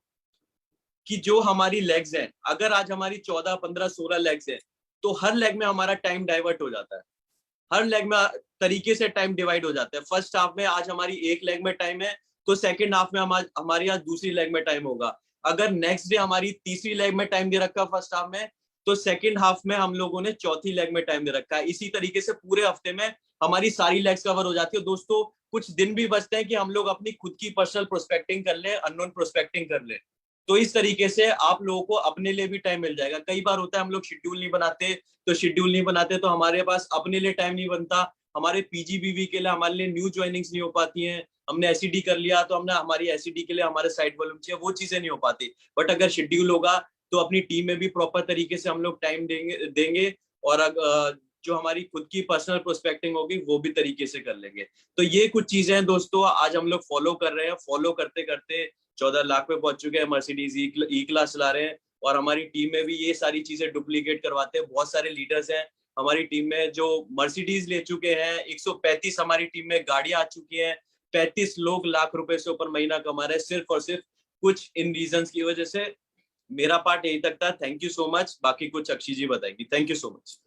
कि जो हमारी लेग्स हैं, अगर आज हमारी 14 15 16 लेग्स हैं, तो हर लेग में हमारा टाइम डाइवर्ट हो जाता है, हर लेग में तरीके से टाइम डिवाइड हो जाता है। फर्स्ट हाफ में आज हमारी एक लेग में टाइम है, तो सेकंड हाफ में हमारी आज दूसरी लेग में टाइम होगा। अगर नेक्स्ट डे हमारी तीसरी लेग में टाइम दे रखा है फर्स्ट हाफ में, तो सेकंड हाफ में हम लोगों ने चौथी लेग में टाइम दे रखा है। इसी तरीके से पूरे हफ्ते में हमारी सारी लेग्स कवर हो जाती है। दोस्तों कुछ दिन भी बचते हैं कि हम लोग अपनी खुद की पर्सनल प्रोस्पेक्टिंग कर ले, अननोन प्रोस्पेक्टिंग कर ले। तो इस तरीके से आप लोगों को अपने लिए भी टाइम मिल जाएगा। कई बार होता है हम लोग शेड्यूल नहीं बनाते तो हमारे पास अपने लिए टाइम नहीं बनता, हमारे पीजीबीवी के लिए, हमारे लिए न्यू ज्वाइनिंग्स नहीं हो पाती हैं, हमने एसईडी कर लिया तो हमने हमारी एसईडी के लिए हमारे साइड वॉल्यूम चाहिए, वो चीजें नहीं हो पाती। बट अगर शेड्यूल होगा तो अपनी टीम में भी प्रॉपर तरीके से हम लोग टाइम देंगे और जो हमारी खुद की पर्सनल प्रोस्पेक्टिंग होगी वो भी तरीके से कर लेंगे। तो ये कुछ चीजें हैं दोस्तों आज हम लोग फॉलो कर रहे हैं। फॉलो करते करते 14 लाख पे पहुंच चुके हैं, मर्सिडीज ई क्लास चला रहे हैं और हमारी टीम में भी ये सारी चीजें डुप्लीकेट करवाते हैं। बहुत सारे लीडर्स हैं हमारी टीम में जो मर्सिडीज ले चुके हैं, 135 हमारी टीम में गाड़ियां आ चुकी हैं, 35 लोग लाख रुपए से ऊपर महीना कमा रहे हैं सिर्फ और सिर्फ कुछ इन रीजंस की वजह से। मेरा पार्ट यही तक था। Thank you so much. बाकी कुछ अक्षी जी बताएगी। Thank you so much.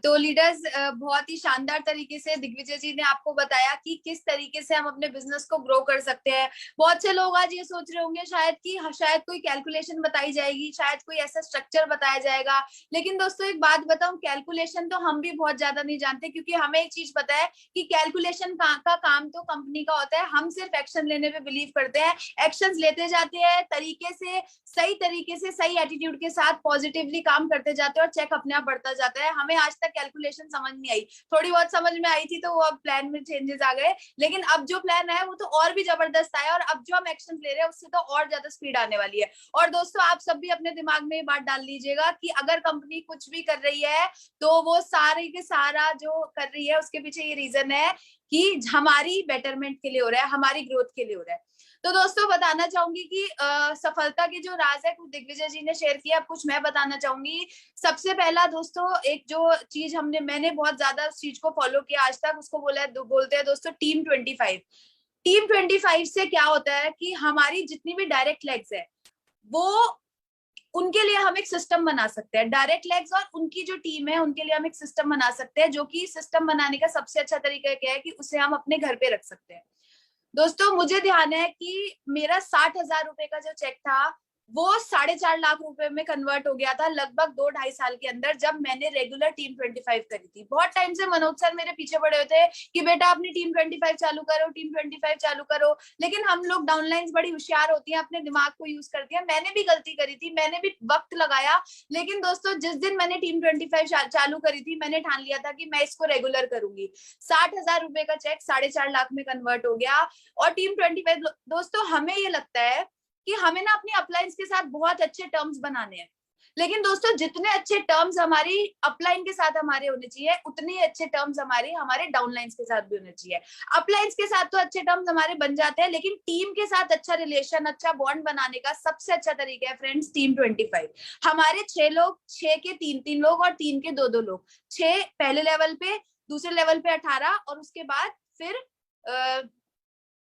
तो लीडर्स बहुत ही शानदार तरीके से दिग्विजय जी ने आपको बताया कि किस तरीके से हम अपने बिजनेस को ग्रो कर सकते हैं। बहुत से लोग आज ये सोच रहे होंगे शायद कि शायद कोई कैलकुलेशन बताई जाएगी, शायद कोई ऐसा स्ट्रक्चर बताया जाएगा, लेकिन दोस्तों एक बात बताऊं, कैलकुलेशन तो हम भी बहुत ज्यादा नहीं जानते, क्योंकि हमें एक चीज पता है कि कैलकुलेशन का काम तो कंपनी का होता है। हम सिर्फ एक्शन लेने पे बिलीव करते हैं, एक्शंस लेते जाते हैं तरीके से, सही एटीट्यूड के साथ पॉजिटिवली काम करते जाते हैं और चेक अपने आप बढ़ता जाता है। हमें आज तक कैलकुलेशन समझ नहीं आई, थोड़ी बहुत समझ में आई थी तो वो अब प्लान में चेंजेस आ गए, लेकिन अब जो प्लान है वो तो और भी जबरदस्त आया और अब जो हम एक्शन ले रहे हैं उससे तो और ज्यादा स्पीड आने वाली है। और दोस्तों आप सब भी अपने दिमाग में ये बात डाल लीजिएगा कि अगर कंपनी कुछ भी कर रही है तो वो सारे के सारा जो कर रही है उसके पीछे ये रीजन है कि हमारी बेटरमेंट के लिए हो रहा है, हमारी ग्रोथ के लिए हो रहा है। तो दोस्तों बताना चाहूंगी कि सफलता के जो राज है कुछ दिग्विजय जी ने शेयर किया, अब कुछ मैं बताना चाहूंगी। सबसे पहला दोस्तों एक जो चीज मैंने बहुत ज्यादा उस चीज को फॉलो किया आज तक, उसको बोलते हैं दोस्तों टीम 25। टीम 25 से क्या होता है कि हमारी जितनी भी डायरेक्ट लेग्स है वो उनके लिए हम एक सिस्टम बना सकते हैं। डायरेक्ट लेग्स और उनकी जो टीम है उनके लिए हम एक सिस्टम बना सकते हैं, जो कि सिस्टम बनाने का सबसे अच्छा तरीका क्या है कि उसे हम अपने घर पे रख सकते हैं। दोस्तों मुझे ध्यान है कि मेरा 60,000 रुपए का जो चेक था वो 4.5 लाख रुपए में कन्वर्ट हो गया था लगभग 2-2.5 साल के अंदर, जब मैंने रेगुलर टीम 25 करी थी। बहुत टाइम से मनोज सर मेरे पीछे पड़े हुए थे कि बेटा अपनी टीम 25 चालू करो, टीम 25 चालू करो, लेकिन हम लोग डाउनलाइंस बड़ी होशियार होती हैं, अपने दिमाग को यूज करती हैं। मैंने भी गलती करी थी, मैंने भी वक्त लगाया, लेकिन दोस्तों जिस दिन मैंने टीम 25 चालू करी थी मैंने ठान लिया था कि मैं इसको रेगुलर करूंगी। 60,000 रुपए का चेक 4.5 लाख में कन्वर्ट हो गया। और टीम 25 दोस्तों हमें ये लगता है कि हमें ना अपनी अपलाइंस के साथ बहुत अच्छे टर्म्स बनाने हैं, लेकिन दोस्तों जितने अच्छे टर्म्स हमारी अपलाइन के साथ हमारे होने चाहिए उतने अच्छे टर्म्स हमारे डाउनलाइंस के साथ भी होने चाहिए। अपलाइंस के साथ तो अच्छे टर्म्स हमारे बन जाते हैं, लेकिन टीम के साथ अच्छा रिलेशन, अच्छा बॉन्ड बनाने का सबसे अच्छा तरीका है फ्रेंड्स टीम 25। हमारे 6 लोग, 6 के 3-3 लोग और 3 के 2-2 लोग, 6 पहले लेवल पे, दूसरे लेवल पे 18 और उसके बाद फिर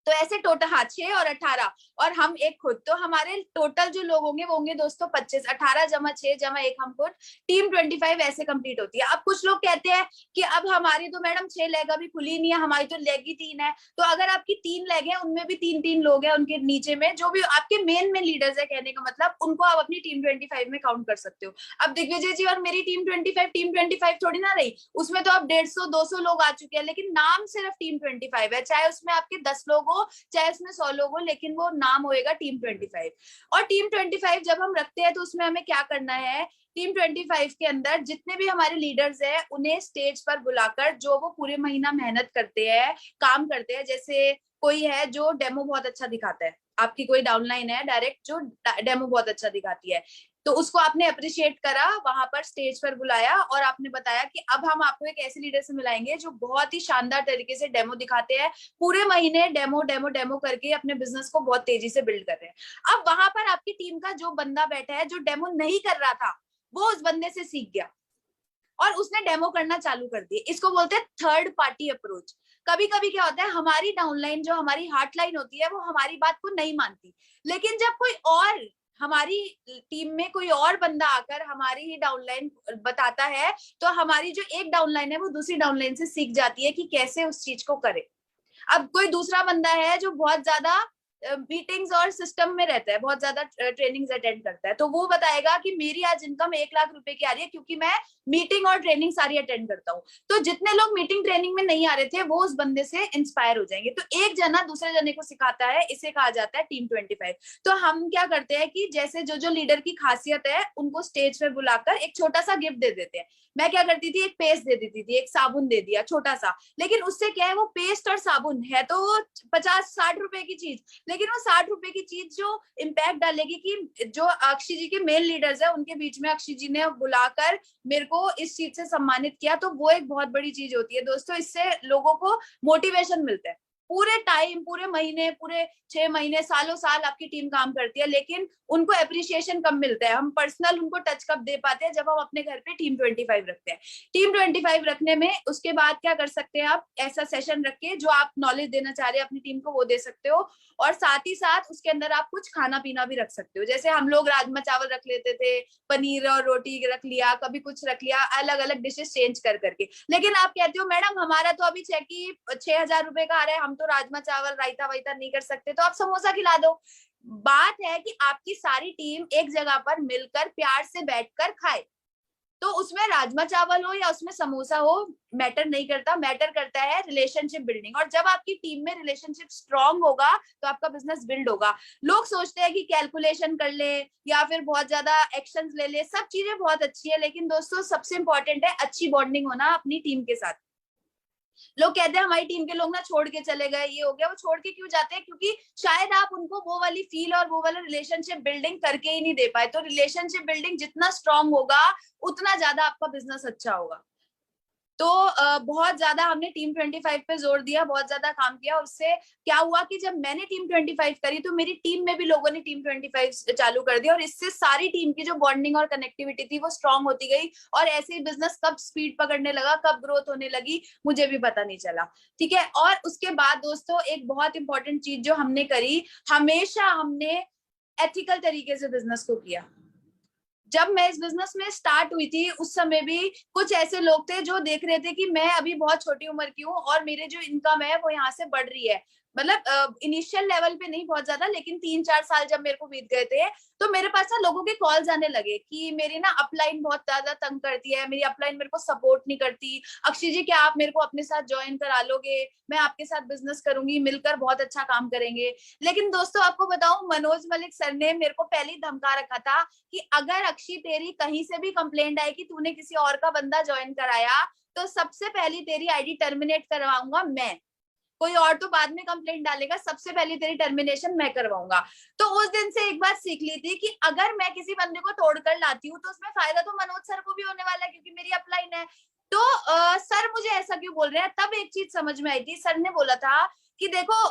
तो ऐसे टोटल 6 और 18 और हम एक खुद, तो हमारे टोटल जो लोग होंगे वो होंगे दोस्तों 25। 18 जमा 6 जमा 1 हम खुद, टीम 25 ऐसे कंप्लीट होती है। अब कुछ लोग कहते हैं कि अब हमारी तो मैडम 6 लेग अभी खुली नहीं है, हमारी तो लेग ही 3 है। तो अगर आपकी 3 लेग है उनमें भी 3-3 लोग हैं, उनके नीचे में जो भी आपके मेन लीडर्स है, कहने का मतलब उनको आप अपनी टीम 25 में काउंट कर सकते हो। अब दिग्विजय जी और मेरी टीम 25 थोड़ी ना रही, उसमें तो अब 150-200 लोग आ चुके हैं, लेकिन नाम सिर्फ टीम 25 है। चाहे उसमें आपके 10 लोग चाहे उसमें 100 लोग हो, लेकिन वो नाम होएगा टीम 25। और टीम 25 जब हम रखते हैं तो उसमें हमें क्या करना है, टीम 25 के अंदर जितने भी हमारे लीडर्स हैं उन्हें स्टेज पर बुलाकर, जो वो पूरे महीना मेहनत करते हैं, काम करते हैं, जैसे कोई है जो डेमो बहुत अच्छा दिखाता है, आपकी कोई डाउनलाइन है डायरेक्ट जो डेमो बहुत अच्छा दिखाती है, तो उसको आपने अप्रिशिएट करा, वहां पर स्टेज पर बुलाया और आपने बताया कि अब हम आपको एक ऐसे लीडर से मिलाएंगे जो बहुत ही शानदार तरीके से डेमो दिखाते हैं, पूरे महीने डेमो करके अपने बिजनेस को बहुत तेजी से बिल्ड कर रहे हैं। अब वहां पर आपकी टीम का जो बंदा बैठा है जो डेमो नहीं कर रहा था, वो उस बंदे से सीख गया और उसने डेमो करना चालू कर दिया। इसको बोलते हैं थर्ड पार्टी अप्रोच। कभी कभी क्या होता है, हमारी डाउनलाइन जो हमारी हार्ट लाइन होती है वो हमारी बात को नहीं मानती, लेकिन जब कोई और हमारी टीम में कोई और बंदा आकर हमारी ही डाउनलाइन बताता है, तो हमारी जो एक डाउनलाइन है वो दूसरी डाउनलाइन से सीख जाती है कि कैसे उस चीज को करे। अब कोई दूसरा बंदा है जो बहुत ज्यादा मीटिंग्स और सिस्टम में रहता है, बहुत ज्यादा ट्रेनिंग्स अटेंड करता है, तो वो बताएगा कि मेरी आज इनकम 1 लाख रुपए की आ रही है क्योंकि मैं मीटिंग और ट्रेनिंग सारी अटेंड करता हूँ। तो जितने लोग मीटिंग ट्रेनिंग में नहीं आ रहे थे वो उस बंदे से इंस्पायर हो जाएंगे। तो एक जना दूसरे जने को सिखाता है, इसे कहा जाता है टीम 25। तो हम क्या करते हैं कि जैसे जो जो लीडर की खासियत है उनको स्टेज पे बुलाकर एक छोटा सा गिफ्ट दे देते हैं। मैं क्या करती थी, एक पेस्ट दे देती थी, एक साबुन दे दिया छोटा सा, लेकिन उससे क्या है, वो पेस्ट और साबुन है तो 50-60 रुपए की चीज, लेकिन वो 60 रुपए की चीज जो इम्पैक्ट डालेगी कि जो अक्षय जी के मेन लीडर्स है उनके बीच में अक्षय जी ने बुलाकर मेरे को इस चीज से सम्मानित किया, तो वो एक बहुत बड़ी चीज होती है दोस्तों। इससे लोगों को मोटिवेशन मिलता है। पूरे टाइम, पूरे महीने, पूरे 6 महीने, सालों साल आपकी टीम काम करती है, लेकिन उनको एप्रिसिएशन कब मिलता है, हम पर्सनल उनको टच कब दे पाते हैं, जब हम अपने घर पे टीम 25 रखते हैं। टीम 25 रखने में उसके बाद क्या कर सकते हैं आप, ऐसा सेशन रख के जो आप नॉलेज देना चाह रहे हैं अपनी टीम को वो दे सकते हो, और साथ ही साथ उसके अंदर आप कुछ खाना पीना भी रख सकते हो। जैसे हम लोग राजमा चावल रख लेते थे, पनीर और रोटी रख लिया, कभी कुछ रख लिया, अलग अलग डिशेस चेंज कर करके। लेकिन आप कहते हो मैडम हमारा तो अभी चेक ही 6,000 रुपए का आ रहा है, हम तो राजमा चावल रायता वायता नहीं कर सकते, तो आप समोसा खिला दो। बात है कि आपकी सारी टीम एक जगह पर मिलकर प्यार से बैठकर खाए, तो उसमें राजमा चावल हो या उसमें समोसा हो मैटर नहीं करता, मैटर करता है रिलेशनशिप बिल्डिंग। और जब आपकी टीम में रिलेशनशिप स्ट्रांग होगा तो आपका बिजनेस बिल्ड होगा। लोग सोचते हैं कि कैलकुलेशन कर ले या फिर बहुत ज्यादा एक्शंस ले ले, सब चीजें बहुत अच्छी है, लेकिन दोस्तों सबसे इंपॉर्टेंट है अच्छी बॉन्डिंग होना अपनी टीम के साथ। लोग कहते हैं हमारी टीम के लोग ना छोड़ के चले गए, ये हो गया, वो छोड़ के क्यों जाते हैं, क्योंकि शायद आप उनको वो वाली फील और वो वाला रिलेशनशिप बिल्डिंग करके ही नहीं दे पाए। तो रिलेशनशिप बिल्डिंग जितना स्ट्रांग होगा उतना ज्यादा आपका बिजनेस अच्छा होगा। तो बहुत ज्यादा हमने टीम 25 पे जोर दिया, बहुत ज्यादा काम किया। उससे क्या हुआ कि जब मैंने टीम 25 करी तो मेरी टीम में भी लोगों ने टीम 25 चालू कर दिया, और इससे सारी टीम की जो बॉन्डिंग और कनेक्टिविटी थी वो स्ट्रांग होती गई। और ऐसे ही बिजनेस कब स्पीड पकड़ने लगा, कब ग्रोथ होने लगी, मुझे भी पता नहीं चला। ठीक है। और उसके बाद दोस्तों एक बहुत इंपॉर्टेंट चीज जो हमने करी, हमेशा हमने एथिकल तरीके से बिजनेस को किया। जब मैं इस बिजनेस में स्टार्ट हुई थी उस समय भी कुछ ऐसे लोग थे जो देख रहे थे कि मैं अभी बहुत छोटी उम्र की हूँ और मेरे जो इनकम है वो यहाँ से बढ़ रही है, मतलब इनिशियल लेवल पे नहीं बहुत ज्यादा, लेकिन 3-4 साल जब मेरे को बीत गए थे तो मेरे पास ना लोगों के कॉल्स आने लगे कि मेरी ना अपलाइन बहुत ज्यादा तंग करती है, मेरी अपलाइन मेरे को सपोर्ट नहीं करती, अक्षय जी क्या आप मेरे को अपने साथ ज्वाइन करा लोगे, मैं आपके साथ बिजनेस करूंगी, मिलकर बहुत अच्छा काम करेंगे। लेकिन दोस्तों आपको बताऊं, मनोज मलिक सर ने मेरे को पहले ही धमका रखा था कि अगर अक्षय तेरी कहीं से भी कंप्लेंट आए कि तूने किसी और का बंदा ज्वाइन कराया तो सबसे पहली तेरी आईडी टर्मिनेट करवाऊंगा मैं, कोई और तो बाद में कंप्लेंट डालेगा, सबसे पहले तेरी टर्मिनेशन मैं करवाऊंगा। तो उस दिन से एक बात सीख ली थी कि अगर मैं किसी बंदे को तोड़कर लाती हूँ तो उसमें फायदा तो मनोज सर को भी होने वाला है क्योंकि मेरी अपलाइन है। तो सर मुझे ऐसा क्यों बोल रहे हैं, तब एक चीज समझ में आई थी। सर ने बोला था कि देखो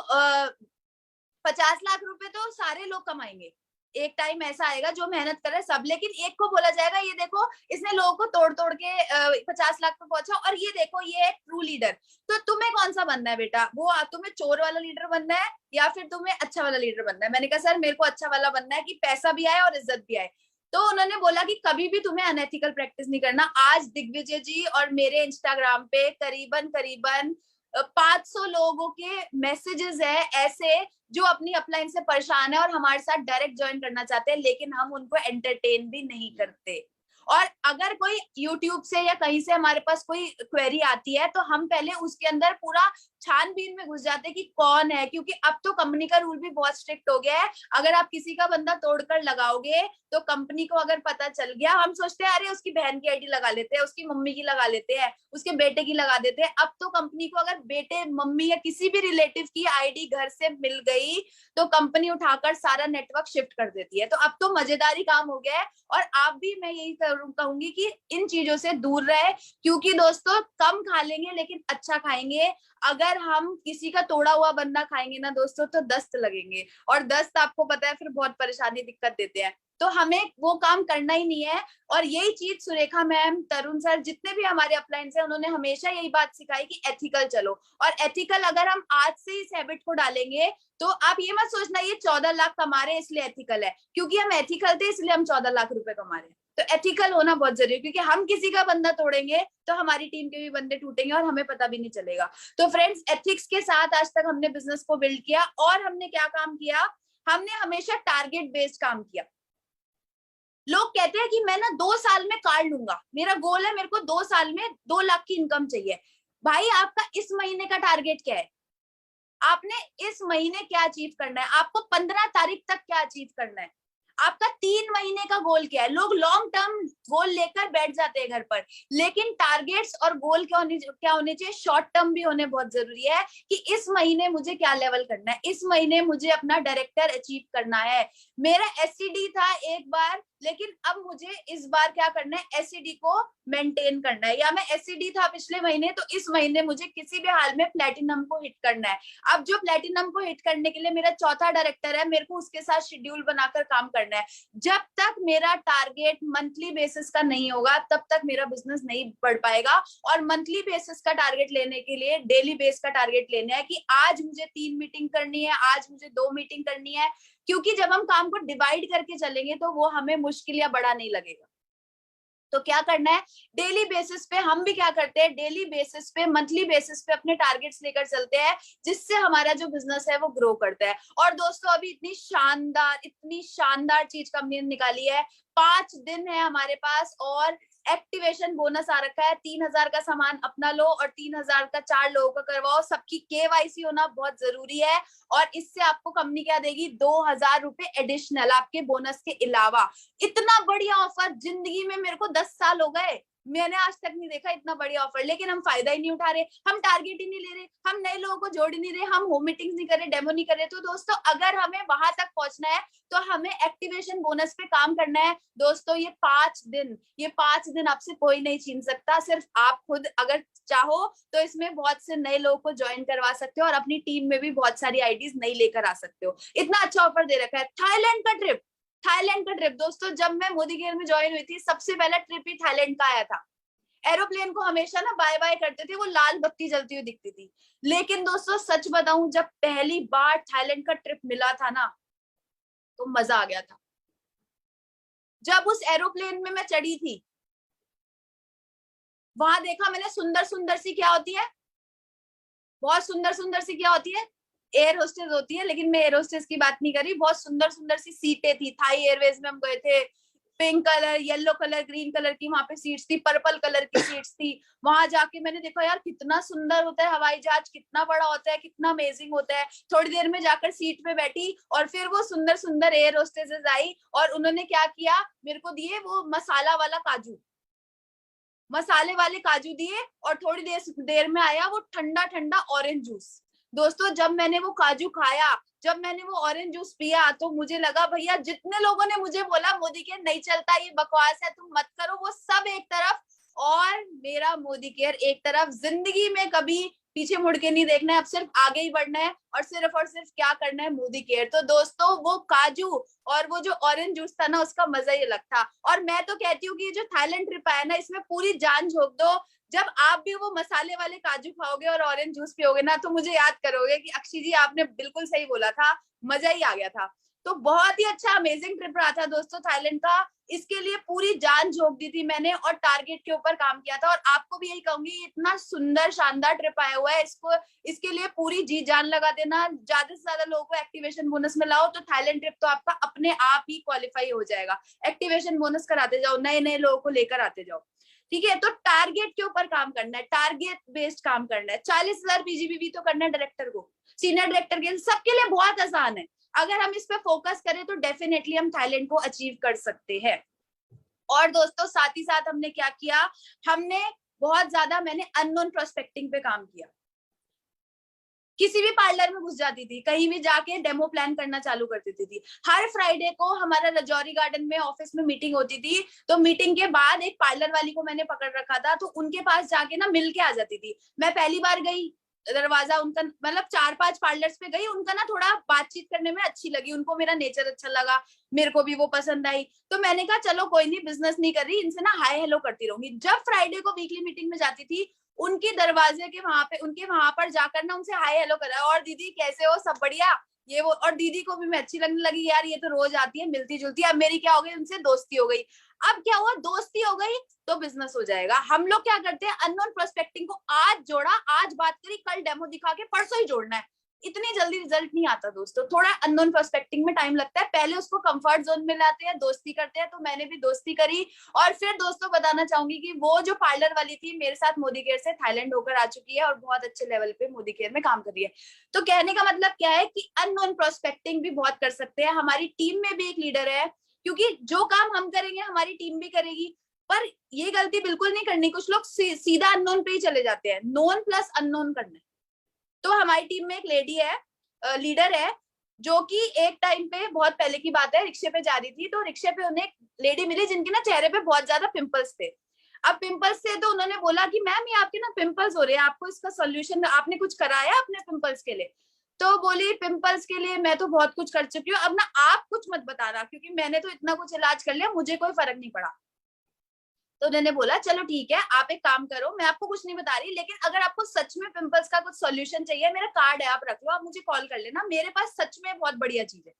50 लाख रुपए तो सारे लोग कमाएंगे, एक टाइम ऐसा आएगा जो मेहनत कर रहे सब, लेकिन एक को बोला जाएगा ये देखो इसने लोगों को तोड़ तोड़ के 50 लाख पे पहुंचा, और ये देखो ये है ट्रू लीडर। तो तुम्हें कौन सा बनना है बेटा, वो तुम्हें चोर वाला लीडर बनना है या फिर तुम्हें अच्छा वाला लीडर बनना है? मैंने कहा सर मेरे को अच्छा वाला बनना है कि पैसा भी आए और इज्जत भी आए। तो उन्होंने बोला कि कभी भी तुम्हें अनएथिकल प्रैक्टिस नहीं करना। आज दिग्विजय जी और मेरे इंस्टाग्राम पे करीबन 500 लोगों के मैसेजेस है ऐसे जो अपनी अपलाइन से परेशान है और हमारे साथ डायरेक्ट ज्वाइन करना चाहते हैं, लेकिन हम उनको एंटरटेन भी नहीं करते। और अगर कोई YouTube से या कहीं से हमारे पास कोई क्वेरी आती है तो हम पहले उसके अंदर पूरा छानबीन में घुस जाते हैं कि कौन है, क्योंकि अब तो कंपनी का रूल भी बहुत स्ट्रिक्ट हो गया है। अगर आप किसी का बंदा तोड़कर लगाओगे तो कंपनी को अगर पता चल गया, हम सोचते हैं अरे उसकी बहन की आईडी लगा लेते हैं, उसकी मम्मी की लगा लेते हैं, उसके बेटे की लगा देते हैं। अब तो कंपनी को अगर बेटे, मम्मी या किसी भी रिलेटिव की आईडी घर से मिल गई तो कंपनी उठाकर सारा नेटवर्क शिफ्ट कर देती है। तो अब तो मजेदारी काम हो गया है, और आप भी, मैं यही कहूंगी कि इन चीजों से दूर रहे, क्योंकि दोस्तों कम खा लेंगे लेकिन अच्छा खाएंगे। अगर हम किसी का तोड़ा हुआ बंदा खाएंगे ना दोस्तों तो दस्त लगेंगे, और दस्त आपको पता है फिर बहुत परेशानी दिक्कत देते हैं। तो हमें वो काम करना ही नहीं है। और यही चीज सुरेखा मैम, तरुण सर, जितने भी हमारे अपलाइंस हैं, उन्होंने हमेशा यही बात सिखाई कि एथिकल चलो। और एथिकल अगर हम आज से इस हैबिट को डालेंगे तो आप ये मत सोचना ये 14 लाख कमा रहे हैं इसलिए एथिकल है, क्योंकि हम एथिकल थे इसलिए हम 14 लाख रुपए कमा रहे हैं। तो एथिकल होना बहुत जरूरी है, क्योंकि हम किसी का बंधा तोड़ेंगे तो हमारी टीम के भी बंदे टूटेंगे और हमें पता भी नहीं चलेगा। तो फ्रेंड्स, एथिक्स के साथ आज तक हमने बिजनेस को बिल्ड किया। और हमने क्या काम किया, हमने हमेशा टारगेट बेस्ड काम किया। लोग कहते हैं कि मैं ना 2 साल में कार लूंगा, मेरा गोल है, मेरे को 2 साल में 2 लाख की इनकम चाहिए। भाई आपका इस महीने का टारगेट क्या है, आपने इस महीने क्या अचीव करना है, आपको 15 तारीख तक क्या अचीव करना है, आपका 3 महीने का गोल क्या है। लोग लॉन्ग टर्म गोल लेकर बैठ जाते हैं घर पर, लेकिन टारगेट्स और गोल क्या होने चाहिए, शॉर्ट टर्म भी होने बहुत जरूरी है कि इस महीने मुझे क्या लेवल करना है, इस महीने मुझे अपना डायरेक्टर अचीव करना है। मेरा एससीडी था एक बार, लेकिन अब मुझे इस बार क्या करना है, एससीडी को मेंटेन करना है। या मैं एससीडी था पिछले महीने, तो इस महीने मुझे किसी भी हाल में प्लेटिनम को हिट करना है। अब जो प्लेटिनम को हिट करने के लिए मेरा चौथा डायरेक्टर है, मेरे को उसके साथ शेड्यूल बनाकर काम करना है। जब तक मेरा टारगेट मंथली बेसिस का नहीं होगा तब तक मेरा बिजनेस नहीं बढ़ पाएगा। और मंथली बेसिस का टारगेट लेने के लिए डेली बेस का टारगेट लेना है कि आज मुझे 3 मीटिंग करनी है, आज मुझे 2 मीटिंग करनी है, क्योंकि जब हम काम को डिवाइड करके चलेंगे तो वो हमें मुश्किल या बड़ा नहीं लगेगा। तो क्या करना है, डेली बेसिस पे हम भी क्या करते हैं, डेली बेसिस पे, मंथली बेसिस पे अपने टारगेट्स लेकर चलते हैं, जिससे हमारा जो बिजनेस है वो ग्रो करता है। और दोस्तों, अभी इतनी शानदार चीज कंपनी ने निकाली है। 5 दिन है हमारे पास और एक्टिवेशन बोनस आ रखा है। 3000 का सामान अपना लो और 3000 का 4 लोगों का करवाओ। सबकी केवाईसी होना बहुत जरूरी है और इससे आपको कंपनी क्या देगी, 2000 रुपए एडिशनल आपके बोनस के अलावा। इतना बढ़िया ऑफर जिंदगी में मेरे को 10 साल हो गए, मैंने आज तक नहीं देखा इतना बढ़िया ऑफर। लेकिन हम फायदा ही नहीं उठा रहे, हम टारगेट ही नहीं ले रहे, हम नए लोगों को जोड़ ही नहीं रहे, हम होम मीटिंग्स नहीं कर रहे, डेमो नहीं कर रहे। तो दोस्तों, अगर हमें वहां तक पहुंचना है तो हमें एक्टिवेशन बोनस पे काम करना है। दोस्तों, ये 5 दिन आपसे कोई नहीं छीन सकता। सिर्फ आप खुद अगर चाहो तो इसमें बहुत से नए लोगों को ज्वाइन करवा सकते हो और अपनी टीम में भी बहुत सारी आइडियाज नई लेकर आ सकते हो। इतना अच्छा ऑफर दे रखा है। थाईलैंड का ट्रिप दोस्तों, जब मैं मोदी केयर में ज्वाइन हुई थी, सबसे पहला ट्रिप ही थाईलैंड का आया था। एरोप्लेन को हमेशा ना बाय बाय करते थे, वो लाल बत्ती जलती हुई दिखती थी। लेकिन दोस्तों, सच बताऊं, जब पहली बार थाईलैंड का ट्रिप मिला था ना, तो मजा आ गया था। जब उस एरोप्लेन में मैं चढ़ी थी, वहां देखा मैंने सुंदर सी क्या होती है, बहुत सुंदर सी क्या होती है, एयर होस्टेस होती है। लेकिन मैं एयर होस्टेस की बात नहीं कर रही, बहुत सुंदर सी सीटें थी। थाई एयरवेज में हम गए थे, pink colour, yellow colour, green colour की वहां पे सीट्स थी, पर्पल कलर की सीट्स थी। वहां जाके मैंने देखा यार कितना सुंदर होता है हवाई जहाज, कितना बड़ा होता है, कितना अमेजिंग होता है। थोड़ी देर में जाकर सीट पे बैठी और फिर वो सुंदर एयर होस्टेसेस आई और उन्होंने क्या किया, मेरे को दिए वो मसाले वाले काजू दिए और थोड़ी देर में आया वो ठंडा ऑरेंज जूस। दोस्तों, जब मैंने वो काजू खाया, जब मैंने वो ऑरेंज जूस पिया, तो मुझे लगा भैया जितने लोगों ने मुझे बोला मोदी केयर नहीं चलता, ये बकवास है, तुम मत करो, वो सब एक तरफ और मेरा मोदी केयर एक तरफ। जिंदगी में कभी पीछे मुड़ के नहीं देखना है, अब सिर्फ आगे ही बढ़ना है और सिर्फ क्या करना है, मोदी केयर। तो दोस्तों, वो काजू और वो जो ऑरेंज जूस था ना, उसका मजा ही अलग था। और मैं तो कहती हूँ कि ये जो थाईलैंड ट्रिप आया ना, इसमें पूरी जान झोंक दो। जब आप भी वो मसाले वाले काजू खाओगे और ऑरेंज जूस पियोगे ना, तो मुझे याद करोगे कि अक्षी जी आपने बिल्कुल सही बोला था, मजा ही आ गया था। तो बहुत ही अच्छा अमेजिंग ट्रिप रहा था दोस्तों थाईलैंड का। इसके लिए पूरी जान झोंक दी थी मैंने और टारगेट के ऊपर काम किया था। और आपको भी यही कहूंगी, इतना सुंदर शानदार ट्रिप आया हुआ है, इसके लिए पूरी जी जान लगा देना। ज्यादा से ज्यादा लोगों को एक्टिवेशन बोनस में लाओ, तो थाईलैंड ट्रिप तो आपका अपने आप ही क्वालिफाई हो जाएगा। एक्टिवेशन बोनस कराते जाओ, नए लोगों को लेकर आते जाओ, ठीक है। तो टारगेट के ऊपर काम करना है, टारगेट बेस्ड काम करना है। 40,000 पीजीबीवी तो करना है डायरेक्टर को, सीनियर डायरेक्टर के, सबके लिए बहुत आसान है। अगर हम इस पे फोकस करें तो डेफिनेटली हम थाईलैंड को अचीव कर सकते हैं। और दोस्तों, साथ ही साथ हमने क्या किया, हमने बहुत ज्यादा मैंने अननोन प्रोस्पेक्टिंग पे काम किया। किसी भी पार्लर में घुस जाती थी, कहीं भी जाके डेमो प्लान करना चालू कर देती थी। हर फ्राइडे को हमारा रजौरी गार्डन में ऑफिस में मीटिंग होती थी, तो मीटिंग के बाद एक पार्लर वाली को मैंने पकड़ रखा था, तो उनके पास जाके ना मिल के आ जाती थी। मैं पहली बार गई, दरवाजा उनका, मतलब 4-5 पार्लर्स पे गई, उनका ना थोड़ा बातचीत करने में अच्छी लगी, उनको मेरा नेचर अच्छा लगा, मेरे को भी वो पसंद आई। तो मैंने कहा चलो कोई नहीं, बिजनेस नहीं कर रही, इनसे ना हाय हेलो करती रहूंगी। जब फ्राइडे को वीकली मीटिंग में जाती थी, उनके दरवाजे के वहां पे, उनके वहां पर जाकर ना उनसे हाय हेलो करा, और दीदी कैसे हो, सब बढ़िया, ये वो, और दीदी को भी मैं अच्छी लगने लगी, यार ये तो रोज आती है, मिलती जुलती है। अब मेरी क्या हो गई, उनसे दोस्ती हो गई। अब क्या हुआ, दोस्ती हो गई तो बिजनेस हो जाएगा। हम लोग क्या करते हैं, अननोन प्रोस्पेक्टिंग को आज जोड़ा, आज बात करी, कल डेमो दिखा के परसों ही जोड़ना है। इतनी जल्दी रिजल्ट नहीं आता दोस्तों, थोड़ा अननोन प्रोस्पेक्टिंग में टाइम लगता है। पहले उसको कंफर्ट जोन में लाते हैं, दोस्ती करते हैं। तो मैंने भी दोस्ती करी, और फिर दोस्तों बताना चाहूंगी कि वो जो पार्लर वाली थी मेरे साथ मोदी केयर से थाईलैंड होकर आ चुकी है और बहुत अच्छे लेवल पे मोदी केयर में काम कर रही है। तो कहने का मतलब क्या है कि अननोन प्रोस्पेक्टिंग भी बहुत कर सकते हैं। हमारी टीम में भी एक लीडर है, क्योंकि जो काम हम करेंगे हमारी टीम भी करेगी। पर ये गलती बिल्कुल नहीं करनी, कुछ लोग सीधा अननोन पे ही चले जाते हैं, नोन प्लस अननोन करना है। तो हमारी टीम में एक लेडी है, लीडर है, जो कि एक टाइम पे, बहुत पहले की बात है, रिक्शे पे जा रही थी, तो रिक्शे पे उन्हें एक लेडी मिली जिनके ना चेहरे पे बहुत ज्यादा पिंपल्स थे। अब पिंपल्स से तो उन्होंने बोला कि मैम ये आपके ना पिंपल्स हो रहे हैं, आपको इसका सोल्यूशन, आपने कुछ कराया अपने पिंपल्स के लिए? तो बोली पिंपल्स के लिए मैं तो बहुत कुछ कर चुकी हूँ, अब ना आप कुछ मत बताना, क्योंकि मैंने तो इतना कुछ इलाज कर लिया, मुझे कोई फर्क नहीं पड़ा। तो उन्होंने बोला चलो ठीक है, आप एक काम करो, मैं आपको कुछ नहीं बता रही, लेकिन अगर आपको सच में पिंपल्स का कुछ सॉल्यूशन चाहिए, मेरा कार्ड है, आप रख लो, आप मुझे कॉल कर लेना, मेरे पास सच में बहुत बढ़िया चीज है।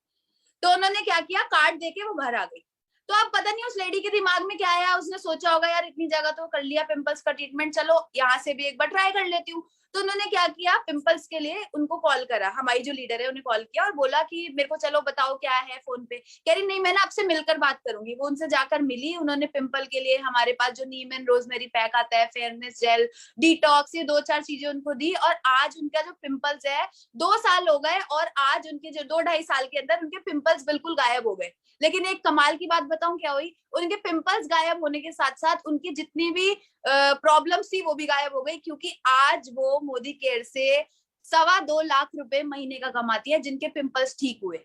तो उन्होंने क्या किया, कार्ड देके वो घर आ गई। तो अब पता नहीं उस लेडी के दिमाग में क्या आया, उसने सोचा होगा यार इतनी जगह तो कर लिया पिंपल्स का ट्रीटमेंट, चलो यहाँ से भी एक बार ट्राई कर लेती हूँ। तो उन्होंने क्या किया, पिंपल्स के लिए उनको कॉल करा, हमारी जो लीडर है उन्हें कॉल किया और बोला कि मेरे को चलो बताओ क्या है फोन पे। कह रही नहीं, मैं ना आपसे मिलकर बात करूंगी। वो उनसे जाकर मिली, उन्होंने पिंपल के लिए हमारे पास जो नीम एंड रोजमेरी पैक आता है, फेयरनेस जेल, डिटॉक्स, ये 2-4 चीजें उनको दी, और आज उनका जो पिंपल्स है, 2 साल हो गए, और आज उनके जो 2-2.5 साल के अंदर उनके पिंपल्स बिल्कुल गायब हो गए। लेकिन एक कमाल की बात बताऊं क्या हुई, उनके पिंपल्स गायब होने के साथ साथ उनकी जितनी भी प्रॉब्लम्स थी वो भी गायब हो गई, क्योंकि आज वो मोदी केयर से 2.25 लाख रुपए महीने का कमाती है, जिनके पिंपल्स ठीक हुए।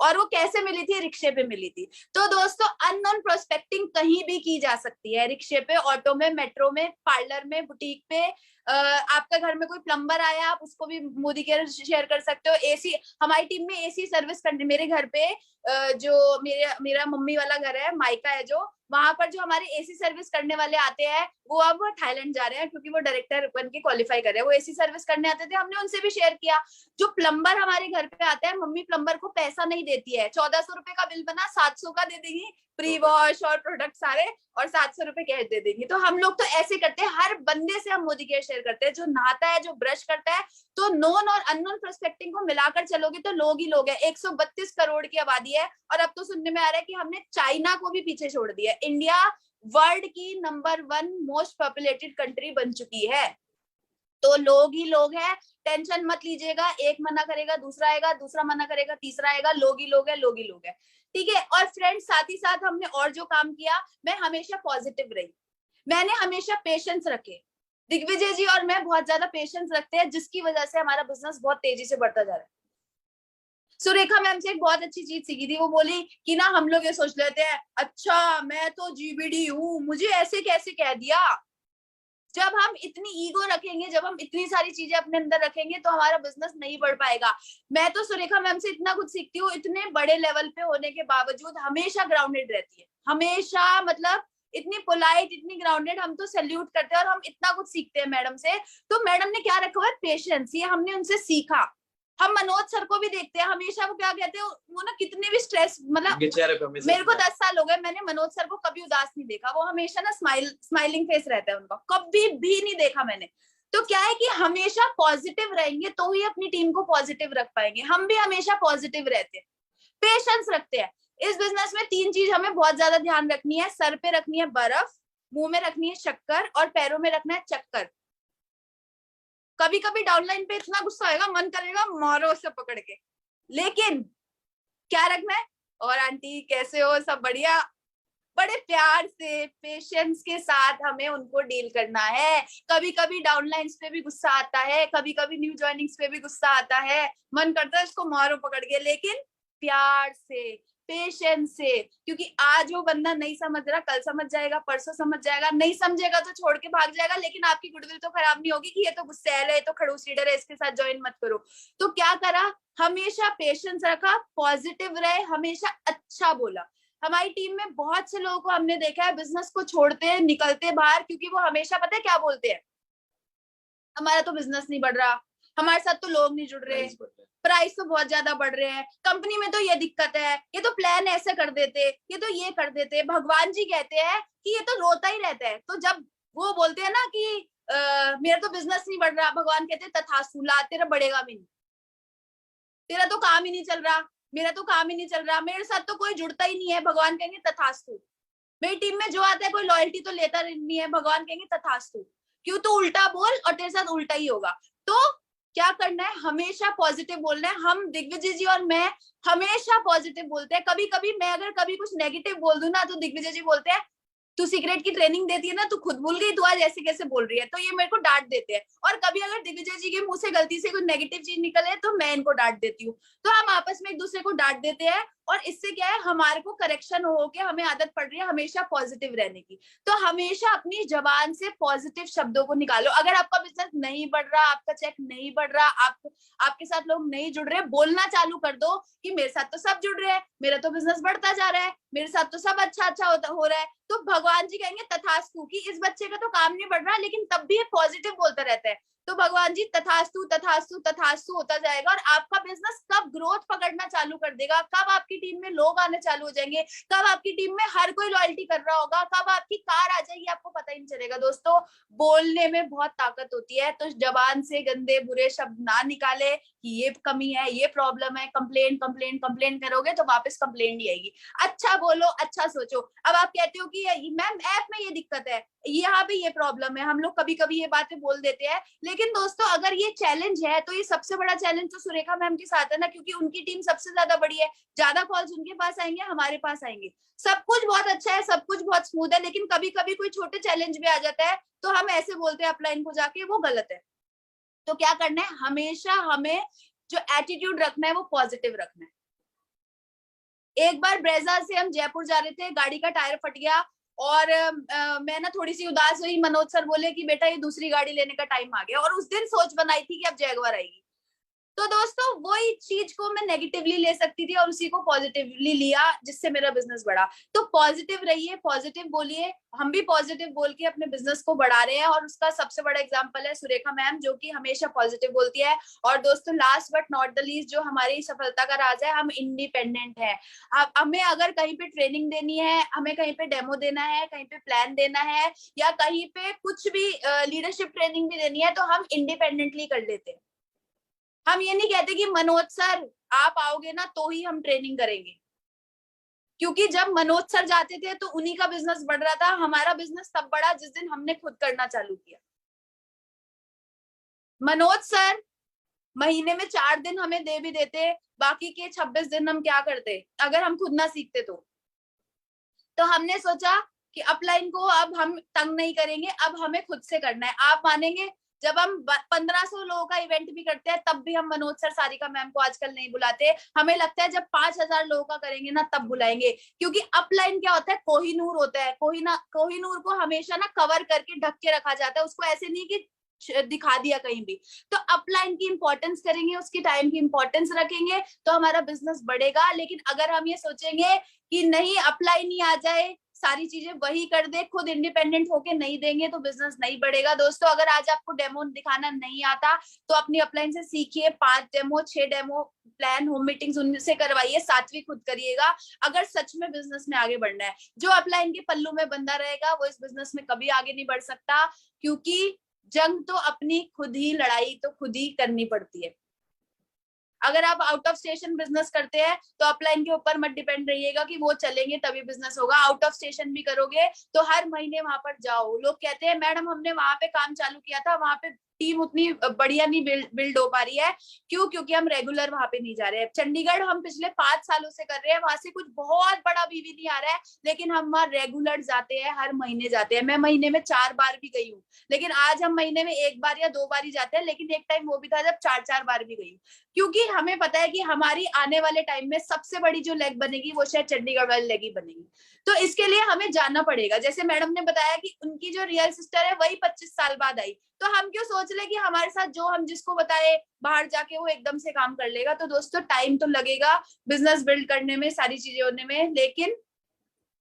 और वो कैसे मिली थी, रिक्शे पे मिली थी। तो दोस्तों अननोन प्रोस्पेक्टिंग कहीं भी की जा सकती है, रिक्शे पे, ऑटो में, मेट्रो में, पार्लर में, बुटीक पे, आपका घर में कोई प्लम्बर आया, आप उसको भी मोदी केयर शेयर कर सकते हो। एसी, हमारी टीम में एसी सर्विस करने, मेरे घर पे जो मेरा मम्मी वाला घर है, मायका है जो, वहां पर जो हमारे एसी सर्विस करने वाले आते हैं, वो अब थाईलैंड जा रहे हैं, क्योंकि वो डायरेक्टर बन के क्वालिफाई कर रहे हैं। वो एसी सर्विस करने आते थे, हमने उनसे भी शेयर किया। जो प्लम्बर हमारे घर पे आता है, मम्मी प्लम्बर को पैसा नहीं देती है, 1400 रुपए का बिल बना 700 का दे देगी, प्री वॉश और प्रोडक्ट सारे, और 700 रुपए कैश दे देंगी। तो हम लोग तो ऐसे करते हैं, हर बंदे से हम मोदी केयर शेयर करते हैं, जो नहाता है, जो ब्रश करता है। तो नोन और अननोन प्रोस्पेक्टिंग को मिलाकर चलोगे तो लोग ही लोग है। 132 करोड़ की आबादी है, और अब तो सुनने में आ रहा है कि हमने चाइना को भी पीछे छोड़ दिया। इंडिया वर्ल्ड की नंबर 1 मोस्ट पॉपुलेटेड कंट्री बन चुकी है। तो लोग ही लोग हैं, टेंशन मत लीजिएगा, एक मना करेगा दूसरा आएगा, दूसरा मना करेगा तीसरा आएगा, लोग ही लोग है, लोग ही लोग है, ठीक है। और फ्रेंड्स, साथ ही साथ हमने और जो काम किया, मैं हमेशा पॉजिटिव रही, मैंने हमेशा पेशेंस रखे। दिग्विजय जी और मैं बहुत ज्यादा पेशेंस रखते हैं, जिसकी वजह से हमारा बिजनेस बहुत तेजी से बढ़ता जा रहा है। सुरेखा मैम से एक बहुत अच्छी चीज सीखी थी, वो बोली कि ना हम लोग ये सोच लेते हैं, अच्छा मैं तो जीबीडी हूँ, मुझे ऐसे कैसे कह दिया। जब हम इतनी ईगो रखेंगे, जब हम इतनी सारी चीजें अपने अंदर रखेंगे, तो हमारा बिजनेस नहीं बढ़ पाएगा। मैं तो सुरेखा मैम से इतना कुछ सीखती हूँ, इतने बड़े लेवल पे होने के बावजूद हमेशा ग्राउंडेड रहती है, हमेशा, मतलब इतनी पोलाइट, इतनी ग्राउंडेड। हम तो सैल्यूट करते हैं और हम इतना कुछ सीखते हैं मैडम से। तो मैडम ने क्या रखा हुआ है, पेशेंस, ये हमने उनसे सीखा। हम मनोज सर को भी देखते हैं, हमेशा वो क्या कहते हैं, वो ना कितने भी स्ट्रेस, मतलब मेरे को 10 साल हो गए, मैंने मनोज सर को कभी उदास नहीं देखा, वो हमेशा ना स्माइलिंग फेस रहता है उनका, कभी भी नहीं देखा मैंने। तो क्या है कि हमेशा पॉजिटिव रहेंगे तो ही अपनी टीम को पॉजिटिव रख पाएंगे। हम भी हमेशा पॉजिटिव रहते हैं, पेशेंस रखते हैं। इस बिजनेस में 3 चीज हमें बहुत ज्यादा ध्यान रखनी है, सर पे रखनी है बर्फ, मुंह में रखनी है शक्कर, और पैरों में रखना है चक्कर। कभी कभी डाउनलाइन पे इतना गुस्सा आएगा, मन करेगा मारो उसे पकड़ के, लेकिन क्या रखना है, और आंटी कैसे हो, सब बढ़िया, बड़े प्यार से, पेशेंस के साथ हमें उनको डील करना है। कभी कभी डाउनलाइंस पे भी गुस्सा आता है, कभी कभी न्यू ज्वाइनिंग्स पे भी गुस्सा आता है, मन करता है इसको मारो पकड़ के, लेकिन प्यार से, पेशेंस से, क्योंकि आज वो बंदा नहीं समझ रहा, कल समझ जाएगा, परसों समझ जाएगा, नहीं समझेगा तो छोड़ के भाग जाएगा, लेकिन आपकी गुडविल तो खराब नहीं होगी कि ये तो गुस्सैल है, ये तो खड़ूस लीडर है, इसके साथ ज्वाइन मत करो। तो क्या करा, हमेशा पेशेंस रखा, पॉजिटिव रहे, हमेशा अच्छा बोला। हमारी टीम में बहुत से लोगों को हमने देखा है बिजनेस को छोड़ते हैं, निकलते बाहर, क्योंकि वो हमेशा पता है क्या बोलते हैं, हमारा तो बिजनेस नहीं बढ़ रहा, हमारे साथ तो लोग नहीं जुड़ रहे, Price बढ़ रहा है। प्राइस तो बहुत ज्यादा बढ़ रहे हैं, कंपनी में तो ये दिक्कत है, ये तो प्लान ऐसे कर देते, ये तो ये कर देते। भगवान जी कहते हैं कि ये तो रोता ही रहता है। तो जब वो बोलते हैं ना कि मेरा तो बिजनेस नहीं बढ़ रहा, भगवान कहते हैं तथास्तु, ला तेरा बढ़ेगा भी नहीं, तेरा तो काम ही नहीं चल रहा, मेरा तो काम ही नहीं चल रहा, मेरे साथ तो कोई जुड़ता ही नहीं है, भगवान कहेंगे तथास्तु। मेरी टीम में जो आता है कोई लॉयल्टी तो लेता नहीं है, भगवान कहेंगे तथास्तु। क्यों? तो उल्टा बोल और तेरे साथ उल्टा ही होगा। तो क्या करना है? हमेशा पॉजिटिव बोलना है। हम दिग्विजय जी और मैं हमेशा पॉजिटिव बोलते हैं। कभी कभी मैं अगर कभी कुछ नेगेटिव बोल दूं ना, तो दिग्विजय जी बोलते हैं तू सीक्रेट की ट्रेनिंग देती है ना, तू खुद भूल गई, तू आज ऐसे कैसे बोल रही है। तो ये मेरे को डांट देते हैं। और कभी अगर दिग्विजय जी के मुंह से गलती से कोई नेगेटिव चीज निकले तो मैं इनको डांट देती हूँ। तो हम आपस में एक दूसरे को डांट देते हैं, और इससे क्या है, हमारे को करेक्शन हो के हमें आदत पड़ रही है हमेशा पॉजिटिव रहने की। तो हमेशा अपनी जबान से पॉजिटिव शब्दों को निकालो। अगर आपका बिजनेस नहीं बढ़ रहा, आपका चेक नहीं बढ़ रहा, आपके साथ लोग नहीं जुड़ रहे, बोलना चालू कर दो कि मेरे साथ तो सब जुड़ रहे हैं, मेरा तो बिजनेस बढ़ता जा रहा है, मेरे साथ तो सब अच्छा हो रहा है। तो भगवान जी कहेंगे तथास्तु, कि इस बच्चे का तो काम नहीं बढ़ रहा लेकिन तब भी ये पॉजिटिव बोलता रहता है। तो भगवान जी तथास्तु तथास्तु तथास्तु होता जाएगा। और आपका बिजनेस कब ग्रोथ पकड़ना चालू कर देगा, कब आपकी टीम में लोग आने चालू हो जाएंगे, कब आपकी टीम में हर कोई लॉयल्टी कर रहा होगा, कब आपकी कार आ जाएगी, आपको पता ही नहीं चलेगा। दोस्तों, बोलने में बहुत ताकत होती है। तो जबान से गंदे बुरे शब्द ना निकाले कि ये कमी है, ये प्रॉब्लम है, कंप्लेन कंप्लेन कंप्लेन करोगे तो वापस कंप्लेन ही आएगी। अच्छा बोलो, अच्छा सोचो। अब आप कहते हो कि मैम ऐप में ये दिक्कत है, यहाँ पे ये प्रॉब्लम है, हम लोग कभी कभी ये बातें बोल देते हैं। लेकिन दोस्तों, अगर ये चैलेंज है तो ये सबसे बड़ा चैलेंज तो सुरेखा मैम के साथ है ना, क्योंकि उनकी टीम सबसे ज्यादा बड़ी है। ज्यादा कॉल्स उनके पास आएंगे, हमारे पास आएंगे। सब कुछ बहुत अच्छा है, सब कुछ बहुत स्मूथ है, लेकिन कभी कभी कोई छोटे चैलेंज भी आ जाता है तो हम ऐसे बोलते हैं अपलाइन को जाके, वो गलत है। तो क्या करना है, हमेशा हमें जो एटीट्यूड रखना है वो पॉजिटिव रखना है। एक बार ब्रेजा से हम जयपुर जा रहे थे, गाड़ी का टायर फट गया और मैं ना थोड़ी सी उदास हुई। मनोज सर बोले कि बेटा ये दूसरी गाड़ी लेने का टाइम आ गया, और उस दिन सोच बनाई थी कि अब जैगवार आएगी। तो दोस्तों, वही चीज को मैं नेगेटिवली ले सकती थी और उसी को पॉजिटिवली लिया, जिससे मेरा बिजनेस बढ़ा। तो पॉजिटिव रहिए, पॉजिटिव बोलिए। हम भी पॉजिटिव बोल के अपने बिजनेस को बढ़ा रहे हैं, और उसका सबसे बड़ा एग्जांपल है सुरेखा मैम, जो कि हमेशा पॉजिटिव बोलती है। और दोस्तों, last but not the least, जो हमारी सफलता का राज है, हम इंडिपेंडेंट है। हमें अगर कहीं पे ट्रेनिंग देनी है, हमें कहीं पे डेमो देना है, कहीं पे प्लान देना है, या कहीं पे कुछ भी लीडरशिप ट्रेनिंग भी देनी है, तो हम इंडिपेंडेंटली कर लेते हैं। हम ये नहीं कहते कि मनोज सर आप आओगे ना तो ही हम ट्रेनिंग करेंगे, क्योंकि जब मनोज सर जाते थे तो उन्हीं का बिजनेस बढ़ रहा था। हमारा बिजनेस तब बढ़ा जिस दिन हमने खुद करना चालू किया। मनोज सर महीने में 4 दिन हमें दे भी देते, बाकी के 26 दिन हम क्या करते अगर हम खुद ना सीखते तो हमने सोचा कि अपलाइन को अब हम तंग नहीं करेंगे, अब हमें खुद से करना है। आप मानेंगे, जब हम 1500 लोगों का इवेंट भी करते हैं तब भी हम मनोज सर, सारिका मैम को आजकल नहीं बुलाते। हमें लगता है जब 5000 लोगों का करेंगे ना तब बुलाएंगे, क्योंकि अपलाइन क्या होता है, कोहिनूर होता है। कोहिनूर को हमेशा ना कवर करके ढक के रखा जाता है, उसको ऐसे नहीं कि दिखा दिया कहीं भी। तो अपलाइन की इंपॉर्टेंस करेंगे, उसकी टाइम की इंपॉर्टेंस रखेंगे तो हमारा बिजनेस बढ़ेगा। लेकिन अगर हम ये सोचेंगे कि नहीं अपलाइन ही आ जाए, सारी चीजें वही कर दे, खुद इंडिपेंडेंट होके नहीं देंगे, तो बिजनेस नहीं बढ़ेगा। दोस्तों, अगर आज आपको डेमो दिखाना नहीं आता तो अपनी अपलाइन से सीखिए। 5 demo 6 demo plan, home meetings उनसे करवाइए, 7वीं खुद करिएगा, अगर सच में बिजनेस में आगे बढ़ना है। जो अपलाइन के पल्लू में बंधा रहेगा वो इस बिजनेस में कभी आगे नहीं बढ़ सकता, क्योंकि जंग तो अपनी खुद ही, लड़ाई तो खुद ही करनी पड़ती है। अगर आप आउट ऑफ स्टेशन बिजनेस करते हैं तो अपलाइन के ऊपर मत डिपेंड रहिएगा कि वो चलेंगे तभी बिजनेस होगा। आउट ऑफ स्टेशन भी करोगे तो हर महीने वहां पर जाओ। लोग कहते हैं मैडम हमने वहां पे काम चालू किया था, वहां पे टीम उतनी बढ़िया नहीं बिल्ड हो पा रही है। क्यों? क्योंकि हम रेगुलर वहां पे नहीं जा रहे हैं। चंडीगढ़ हम पिछले 5 सालों से कर रहे हैं, वहां से कुछ बहुत बड़ा बीवी नहीं आ रहा है, लेकिन हम वहां रेगुलर जाते हैं, हर महीने जाते हैं। मैं महीने में 4 बार भी गई हूँ, लेकिन आज हम महीने में 1 बार या 2 बार ही जाते हैं। लेकिन एक टाइम वो भी था जब 4-4 बार भी गई हूँ, क्योंकि हमें पता है कि हमारी आने वाले टाइम में सबसे बड़ी जो लेग बनेगी वो शायद चंडीगढ़ वाली लेग ही बनेगी। तो इसके लिए हमें जाना पड़ेगा। जैसे मैडम ने बताया कि उनकी जो रियल सिस्टर है वही 25 साल बाद आई, तो हम क्यों सोच ले कि हमारे साथ जो हम जिसको बताए बाहर जाके वो एकदम से काम कर लेगा। तो दोस्तों, टाइम तो लगेगा बिजनेस बिल्ड करने में, सारी चीजें होने में, लेकिन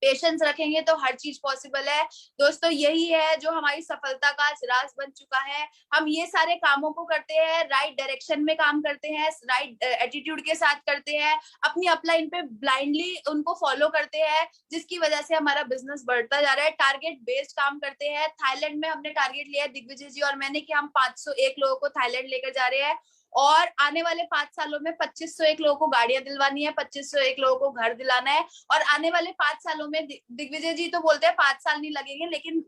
पेशेंस रखेंगे तो हर चीज पॉसिबल है। दोस्तों यही है जो हमारी सफलता का राज बन चुका है। हम ये सारे कामों को करते हैं, राइट डायरेक्शन में काम करते हैं, राइट एटीट्यूड के साथ करते हैं, अपनी अपलाइन पे ब्लाइंडली उनको फॉलो करते हैं, जिसकी वजह से हमारा बिजनेस बढ़ता जा रहा है। टारगेट बेस्ड काम करते हैं। थाईलैंड में हमने टारगेट लिया है दिग्विजय जी और मैंने कि हम 501 लोगों को थाईलैंड लेकर जा रहे हैं और आने वाले 5 सालों में 2501 लोगों को गाड़ियां दिलवानी है, 2501 लोगों को घर दिलाना है। और आने वाले 5 सालों में दिग्विजय जी तो बोलते हैं 5 साल नहीं लगेंगे, लेकिन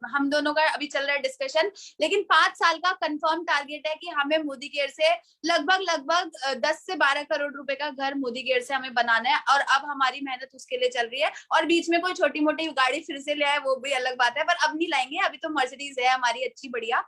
हम दोनों का अभी चल रहा है डिस्कशन, लेकिन 5 साल का कंफर्म टारगेट है कि हमें मोदी केयर से लगभग 10 से 12 करोड़ रुपए का घर मोदी केयर से हमें बनाना है। और अब हमारी मेहनत उसके लिए चल रही है। और बीच में कोई छोटी मोटी गाड़ी फिर से ले आए वो भी अलग बात है, पर अब नहीं लाएंगे, अभी तो मर्सिडीज है हमारी अच्छी बढ़िया।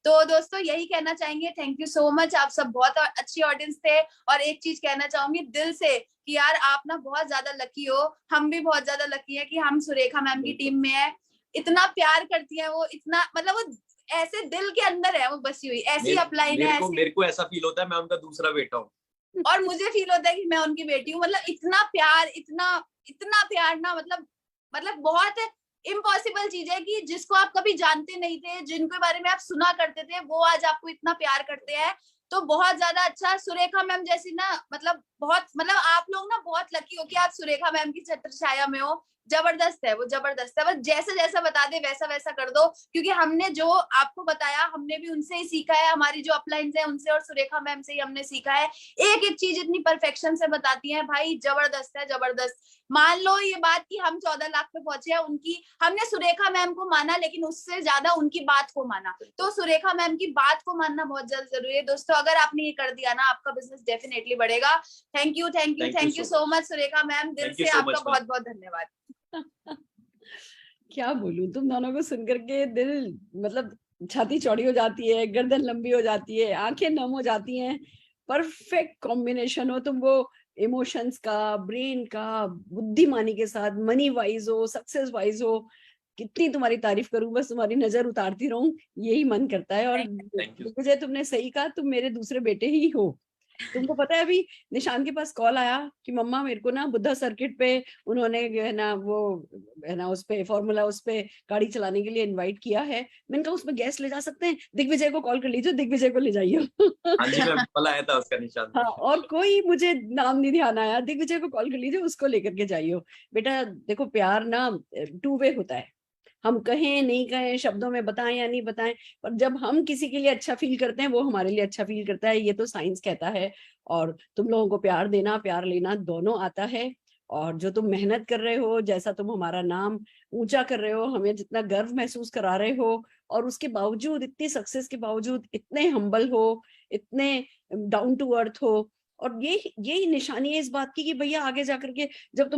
तो दोस्तों यही कहना चाहेंगे, थैंक यू सो मच, आप सब बहुत अच्छी ऑडियंस थे। और एक चीज कहना चाहूंगी दिल से कि यार आप ना बहुत ज्यादा लकी हो, हम भी बहुत ज्यादा लकी है कि हम सुरेखा मैम की टीम में है। इतना प्यार करती है वो, इतना मतलब वो ऐसे दिल के अंदर है वो बसी हुई, ऐसी अपलाइन है। मेरे को ऐसा फील होता है मैं उनका दूसरा बेटा हूँ और मुझे फील होता है कि मैं उनकी बेटी हूँ। मतलब इतना प्यार, इतना प्यार ना, मतलब बहुत इम्पॉसिबल चीज है कि जिसको आप कभी जानते नहीं थे, जिनके बारे में आप सुना करते थे, वो आज आपको इतना प्यार करते हैं। तो बहुत ज्यादा अच्छा। सुरेखा मैम जैसी ना मतलब आप लोग ना बहुत लकी हो कि आप सुरेखा मैम की छत्र छाया में हो। जबरदस्त है वो, जबरदस्त है। बस जैसा जैसा बता दे वैसा वैसा कर दो, क्योंकि हमने जो आपको बताया हमने भी उनसे ही सीखा है, हमारी जो अपलाइंस है उनसे और सुरेखा मैम से ही हमने सीखा है। एक एक चीज इतनी परफेक्शन से बताती है भाई, जबरदस्त है, जबरदस्त। मान लो ये बात कि हम 14 लाख पे पहुंचे हैं, उनकी हमने सुरेखा मैम को माना, लेकिन उससे ज्यादा उनकी बात को माना। तो सुरेखा मैम की बात को मानना बहुत ज्यादा जरूरी है दोस्तों। अगर आपने ये कर दिया ना, आपका बिजनेस डेफिनेटली बढ़ेगा। Thank you so much Surekha ma'am, दिल से आपका बहुत बहुत धन्यवाद। क्या बोलूं, तुम दोनों को सुनकर के दिल मतलब छाती चौड़ी हो जाती है, गर्दन लंबी हो जाती है, आंखें नम हो जाती हैं। परफेक्ट कॉम्बिनेशन हो तुम, वो इमोशंस का, ब्रेन का, बुद्धिमानी के साथ, मनी वाइज हो, सक्सेस वाइज हो। कितनी तुम्हारी तारीफ करूं, बस तुम्हारी नजर उतारती रहूं, यही मन करता है। और मुझे तुमने सही कहा, तुम मेरे दूसरे बेटे ही हो। तुमको पता है अभी निशान के पास कॉल आया कि मम्मा मेरे को ना बुद्धा सर्किट पे उन्होंने है ना वो है ना उस पे फॉर्मूला उस पे गाड़ी चलाने के लिए इनवाइट किया है। मैंने कहा उसमें गैस ले जा सकते हैं, दिग्विजय को कॉल कर लीजिए, दिग्विजय को ले जाइए। हाँ जी मैम, कॉल आया था उसका निशान। हाँ, और कोई मुझे नाम नहीं ध्यान आया, दिग्विजय को कॉल कर लीजिए, उसको लेकर के जाइए। बेटा देखो प्यार ना 2 वे होता है, हम कहें नहीं कहें, शब्दों में बताएं या नहीं बताएं, पर जब हम किसी के लिए अच्छा फील करते हैं वो हमारे लिए अच्छा फील करता है, ये तो साइंस कहता है। और तुम लोगों को प्यार देना प्यार लेना दोनों आता है। और जो तुम मेहनत कर रहे हो, जैसा तुम हमारा नाम ऊंचा कर रहे हो, हमें जितना गर्व महसूस करा रहे हो, और उसके बावजूद, इतनी सक्सेस के बावजूद इतने हम्बल हो, इतने डाउन टू अर्थ हो। और यही निशानी है इस बात की कि भैया आगे जाकर के जब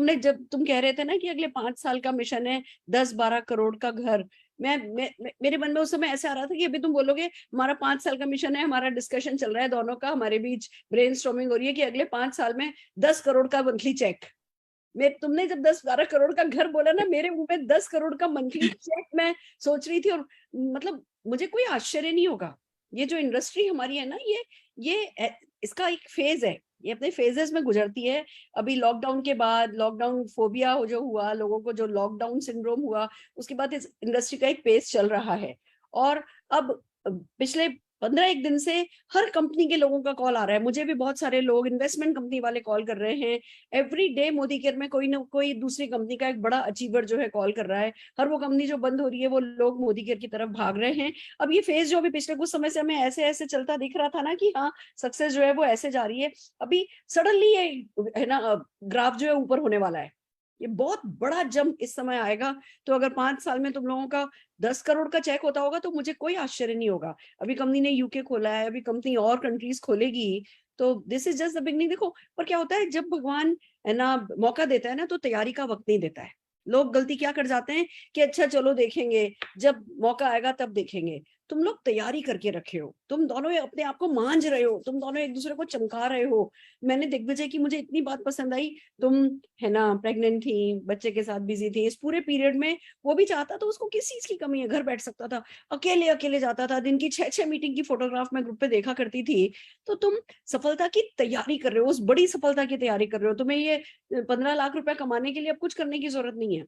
तुम कह रहे थे ना कि अगले 5 साल का मिशन है 10-12 करोड़ का घर, मेरे मन में उस समय ऐसे आ रहा था कि अभी तुम बोलोगे हमारा 5 साल का मिशन है, हमारा डिस्कशन चल रहा है दोनों का, हमारे बीच ब्रेनस्टॉर्मिंग हो रही है कि अगले 5 साल में 10 करोड़ का मंथली चेक। तुमने जब 10-12 करोड़ का घर बोला ना, मेरे मुंह में 10 करोड़ का मंथली चेक मैं सोच रही थी। और मतलब मुझे कोई आश्चर्य नहीं होगा, ये जो इंडस्ट्री हमारी है ना, ये इसका एक फेज है, ये अपने फेजेस में गुजरती है। अभी लॉकडाउन के बाद, लॉकडाउन फोबिया हो जो हुआ लोगों को, जो लॉकडाउन सिंड्रोम हुआ, उसके बाद इस इंडस्ट्री का एक पेस चल रहा है। और अब पिछले 15 दिन से हर कंपनी के लोगों का कॉल आ रहा है, मुझे भी बहुत सारे लोग इन्वेस्टमेंट कंपनी वाले कॉल कर रहे हैं। एवरी डे मोदी केयर में कोई ना कोई दूसरी कंपनी का एक बड़ा अचीवर जो है कॉल कर रहा है। हर वो कंपनी जो बंद हो रही है वो लोग मोदी केयर की तरफ भाग रहे हैं। अब ये फेज जो अभी पिछले कुछ समय से हमें ऐसे ऐसे चलता दिख रहा था ना कि हाँ सक्सेस जो है वो ऐसे जा रही है, अभी सडनली ये है ना ग्राफ जो है ऊपर होने वाला है। ये बहुत बड़ा जंप इस समय आएगा। तो अगर 5 साल में तुम लोगों का 10 करोड़ का चेक होता होगा तो मुझे कोई आश्चर्य नहीं होगा। अभी कंपनी ने यूके खोला है, अभी कंपनी और कंट्रीज खोलेगी, तो this is just the beginning. देखो पर क्या होता है, जब भगवान है ना मौका देता है ना, तो तैयारी का वक्त नहीं देता है। लोग गलती क्या कर जाते हैं कि अच्छा चलो देखेंगे, जब मौका आएगा तब देखेंगे। तुम लोग तैयारी करके रखे हो, तुम दोनों अपने आप को मांझ रहे हो, तुम दोनों एक दूसरे को चमका रहे हो। मैंने दिग्विजय की मुझे इतनी बात पसंद आई, तुम है ना प्रेग्नेंट थी, बच्चे के साथ बिजी थी, इस पूरे पीरियड में वो भी चाहता था, उसको किस चीज की कमी है, घर बैठ सकता था, अकेले अकेले जाता था, दिन की 6-6 मीटिंग की फोटोग्राफ मैं ग्रुप पे देखा करती थी। तो तुम सफलता की तैयारी कर रहे हो, उस बड़ी सफलता की तैयारी कर रहे हो। तुम्हें ये 15 लाख रुपए कमाने के लिए अब कुछ करने की जरूरत नहीं है,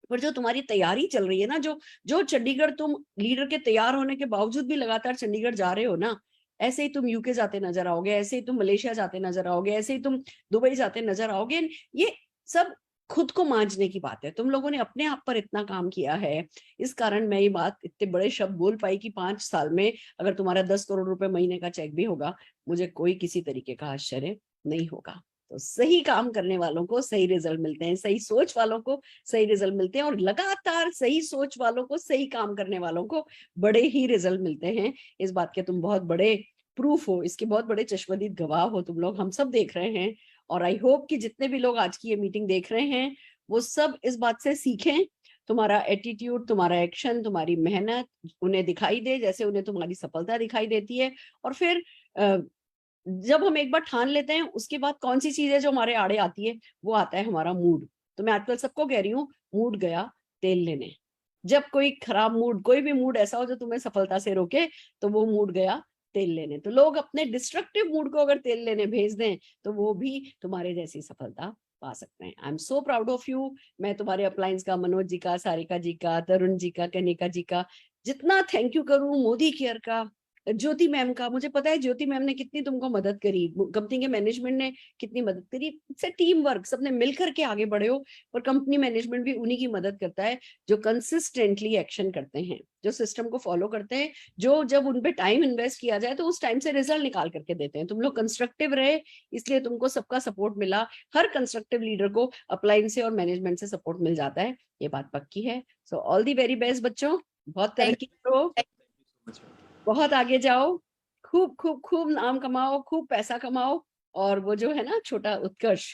पर जो तुम्हारी तैयारी चल रही है ना, जो जो चंडीगढ़ तुम लीडर के तैयार होने के बावजूद भी लगातार चंडीगढ़ जा रहे हो ना, ऐसे ही तुम यूके जाते नजर आओगे, ऐसे ही तुम मलेशिया जाते नजर आओगे, ऐसे ही तुम दुबई जाते नजर आओगे। ये सब खुद को मांझने की बात है, तुम लोगों ने अपने आप पर इतना काम किया है, इस कारण मैं ये बात इतने बड़े शब्द बोल पाई कि 5 साल में अगर तुम्हारा 10 करोड़ रुपए महीने का चेक भी होगा, मुझे कोई किसी तरीके का आश्चर्य नहीं होगा। तो सही काम करने वालों को सही रिजल्ट मिलते हैं, सही सोच वालों को सही रिजल्ट मिलते हैं, और लगातार सही सोच वालों को, सही काम करने वालों को बड़े ही रिजल्ट मिलते हैं। इस बात के तुम बहुत बड़े प्रूफ हो, इसके बहुत बड़े चश्मदीद गवाह हो तुम लोग, हम सब देख रहे हैं। और आई होप कि जितने भी लोग आज की ये मीटिंग देख रहे हैं वो सब इस बात से सीखें, तुम्हारा एटीट्यूड, तुम्हारा एक्शन, तुम्हारी मेहनत उन्हें दिखाई दे जैसे उन्हें तुम्हारी सफलता दिखाई देती है। और फिर जब हम एक बार ठान लेते हैं, उसके बाद कौन सी चीज है जो हमारे आड़े आती है, वो आता है हमारा मूड। तो मैं आजकल सबको कह रही हूँ, मूड गया तेल लेने। जब कोई खराब मूड, कोई भी मूड ऐसा हो जो तुम्हें सफलता से रोके, तो वो मूड गया तेल लेने। तो लोग अपने डिस्ट्रक्टिव मूड को अगर तेल लेने भेज दें, तो वो भी तुम्हारे जैसी सफलता पा सकते हैं। I am so proud of you. मैं तुम्हारे अपलायंस का, मनोज जी का, सारिका जी का, तरुण जी का, कनिका जी का जितना थैंक यू करूं, मोदी केयर का, ज्योति मैम का, मुझे पता है ज्योति मैम ने कितनी तुमको मदद करी, कंपनी के मैनेजमेंट ने कितनी मदद करी। इट्स अ टीम वर्क, सबने मिलकर के आगे बढ़े हो। और कंपनी मैनेजमेंट भी उन्हीं की मदद करता है जो कंसिस्टेंटली एक्शन करते हैं, जो सिस्टम को फॉलो करते हैं, जो जब उन पे टाइम इन्वेस्ट किया जाए तो उस टाइम से रिजल्ट निकाल करके देते हैं। तुम लोग कंस्ट्रक्टिव रहे, इसलिए तुमको सबका सपोर्ट मिला। हर कंस्ट्रक्टिव लीडर को अपलाइन से और मैनेजमेंट से सपोर्ट मिल जाता है, ये बात पक्की है। So all the very best बच्चों, बहुत तरक्की करो, बहुत आगे जाओ, खूब खूब खूब नाम कमाओ, खूब पैसा कमाओ। और वो जो है ना छोटा उत्कर्ष,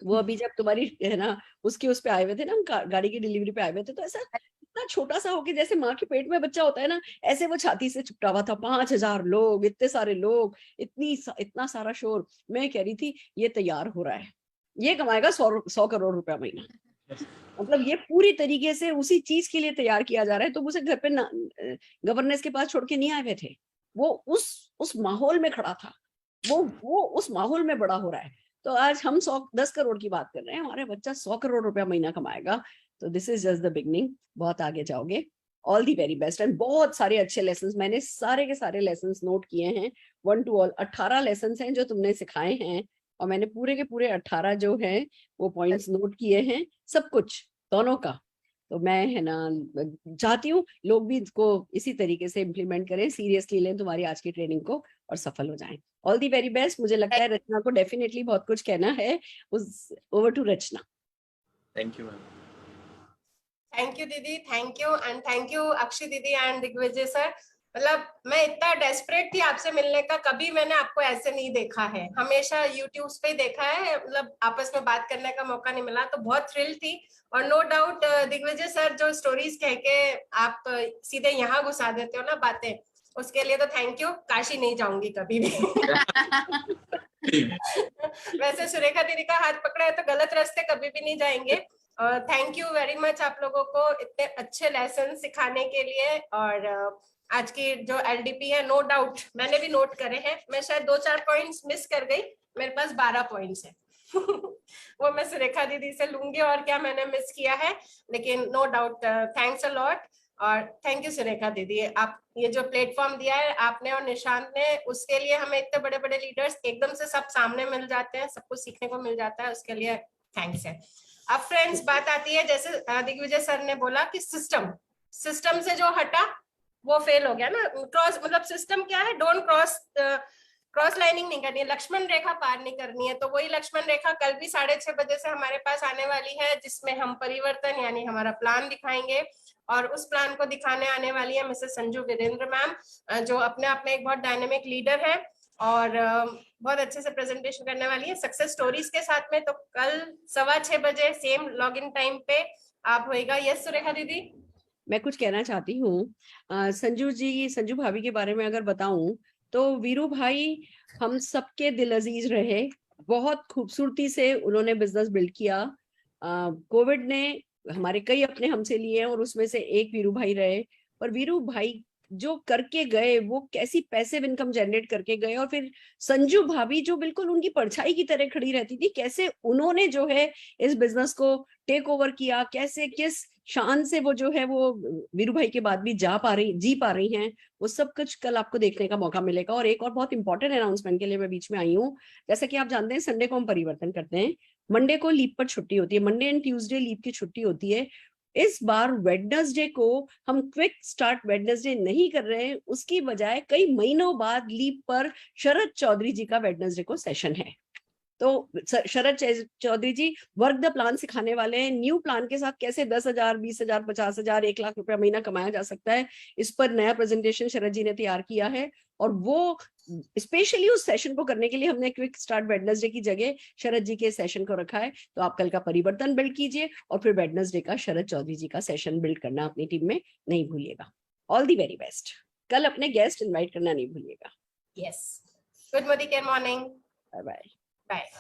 वो अभी जब तुम्हारी है ना उसके उस पे आए हुए थे ना, हम गाड़ी की डिलीवरी पे आए हुए थे, तो ऐसा इतना छोटा सा होके, जैसे माँ के पेट में बच्चा होता है ना, ऐसे वो छाती से चिपटा हुआ था। 5,000 लोग, इतने सारे लोग, इतना सारा शोर। मैं कह रही थी ये तैयार हो रहा है, ये कमाएगा 100 करोड़ रुपया महीना। मतलब ये पूरी तरीके से उसी चीज के लिए तैयार किया जा रहा है। तो मुझे घर पे गवर्नेंस के पास छोड़ के नहीं आए हुए थे, वो उस माहौल में खड़ा था, वो उस माहौल में बड़ा हो रहा है। तो आज हम 10 करोड़ की बात कर रहे हैं, हमारे बच्चा 100 करोड़ रुपया महीना कमाएगा। तो this is just the beginning, बहुत आगे जाओगे। All the very best. And बहुत सारे अच्छे लेसन, मैंने सारे के सारे लेसन नोट किए हैं, 1 to all 18 लेसन हैं जो तुमने सिखाए हैं, और मैंने पूरे के पूरे 18 जो हैं वो पॉइंट्स नोट किए हैं, सब कुछ दोनों का। तो मैं है ना चाहती हूँ लोग भी इसको इसी तरीके से इम्प्लीमेंट करें, सीरियसली लें तुम्हारी आज की ट्रेनिंग को और सफल हो जाएं। All the very best. मुझे लगता है रचना को डेफिनेटली बहुत कुछ कहना है। Over to Rachna. Thank you ma'am. Thank you didi, thank you, and thank you Akshay didi and Digvijay sir. मतलब मैं इतना डेस्परेट थी आपसे मिलने का, कभी मैंने आपको ऐसे नहीं देखा है, हमेशा यूट्यूब पे ही देखा है, मतलब आपस में बात करने का मौका नहीं मिला, तो बहुत थ्रिल थी। और नो डाउट दिग्विजय सर जो स्टोरीज कह के आप सीधे यहाँ घुसा देते हो ना बातें, उसके लिए तो थैंक यू। काशी नहीं जाऊंगी कभी भी। वैसे सुरेखा दीदी का हाथ पकड़ा है तो गलत रास्ते कभी भी नहीं जाएंगे। थैंक यू वेरी मच आप लोगों को इतने अच्छे लेसन सिखाने के लिए। और आज की जो एलडीपी है, नो डाउट मैंने भी नोट करे हैं, मैं शायद 2-4 पॉइंट्स मिस कर गई, मेरे पास 12 पॉइंट्स है। वो मैं सुरेखा दीदी से लूंगी और क्या मैंने मिस किया है, लेकिन no doubt thanks a lot. और थैंक यू सुरेखा दीदी, आप ये जो प्लेटफॉर्म दिया है आपने और निशांत ने, उसके लिए हमें इतने बड़े बड़े लीडर्स एकदम से सब सामने मिल जाते हैं, सब कुछ सीखने को मिल जाता है, उसके लिए थैंक्स है। अब फ्रेंड्स बात आती है, जैसे दिग्विजय सर ने बोला कि सिस्टम से जो हटा वो फेल हो गया ना। क्रॉस मतलब सिस्टम क्या है, डोंट क्रॉस लाइनिंग नहीं करनी है, लक्ष्मण रेखा पार नहीं करनी है। तो वही लक्ष्मण रेखा कल भी 6:30 बजे से हमारे पास आने वाली है, जिसमें हम परिवर्तन यानी हमारा प्लान दिखाएंगे। और उस प्लान को दिखाने आने वाली है मिसेस संजू वीरेंद्र मैम, जो अपने आप में एक बहुत डायनेमिक लीडर है और बहुत अच्छे से प्रेजेंटेशन करने वाली है सक्सेस स्टोरीज के साथ में। तो कल 6:15 बजे सेम लॉगिन टाइम पे आप होएगा। यस सुरेखा दीदी? मैं कुछ कहना चाहती हूँ। संजू भाभी के बारे में अगर बताऊं तो वीरू भाई हम सबके दिल अजीज रहे, बहुत खूबसूरती से उन्होंने बिजनेस बिल्ड किया। कोविड ने हमारे कई अपने हमसे लिए हैं और उसमें से एक वीरू भाई रहे। पर वीरू भाई जो करके गए वो कैसी पैसिव इनकम जनरेट करके गए, और फिर संजू भाभी जो बिल्कुल उनकी परछाई की तरह खड़ी रहती थी, कैसे उन्होंने जो है इस बिजनेस को टेक ओवर किया, कैसे किस शान से वो जो है वो वीरू भाई के बाद भी जी पा रही हैं, वो सब कुछ कल आपको देखने का मौका मिलेगा। और एक और बहुत इंपॉर्टेंट अनाउंसमेंट के लिए मैं बीच में आई हूँ। जैसा कि आप जानते हैं संडे को हम परिवर्तन करते हैं, मंडे को लीप पर छुट्टी होती है, मंडे एंड ट्यूसडे लीप की छुट्टी होती है। इस बार वेडनेसडे को हम क्विक स्टार्ट वेडनेसडे नहीं कर रहे हैं, उसकी बजाय कई महीनों बाद लीप पर शरद चौधरी जी का वेडनेसडे को सेशन है। तो शरद चौधरी जी वर्क द प्लान सिखाने वाले हैं, न्यू प्लान के साथ कैसे 10,000, 20,000, 50,000, 1 लाख रुपया महीना कमाया जा सकता है। इस पर नया प्रेजेंटेशन शरद जी ने तैयार किया है, और वो स्पेशली उस सेशन को करने के लिए हमने क्विक स्टार्ट वेडनेसडे की जगह शरद जी के सेशन को रखा है। तो आप कल का परिवर्तन बिल्ड कीजिए और फिर वेडनेसडे का शरद चौधरी जी का सेशन बिल्ड करना अपनी टीम में नहीं भूलिएगा। All the very best. कल अपने गेस्ट इन्वाइट करना नहीं भूलिएगा। Yes, good morning. Bye bye. Bye.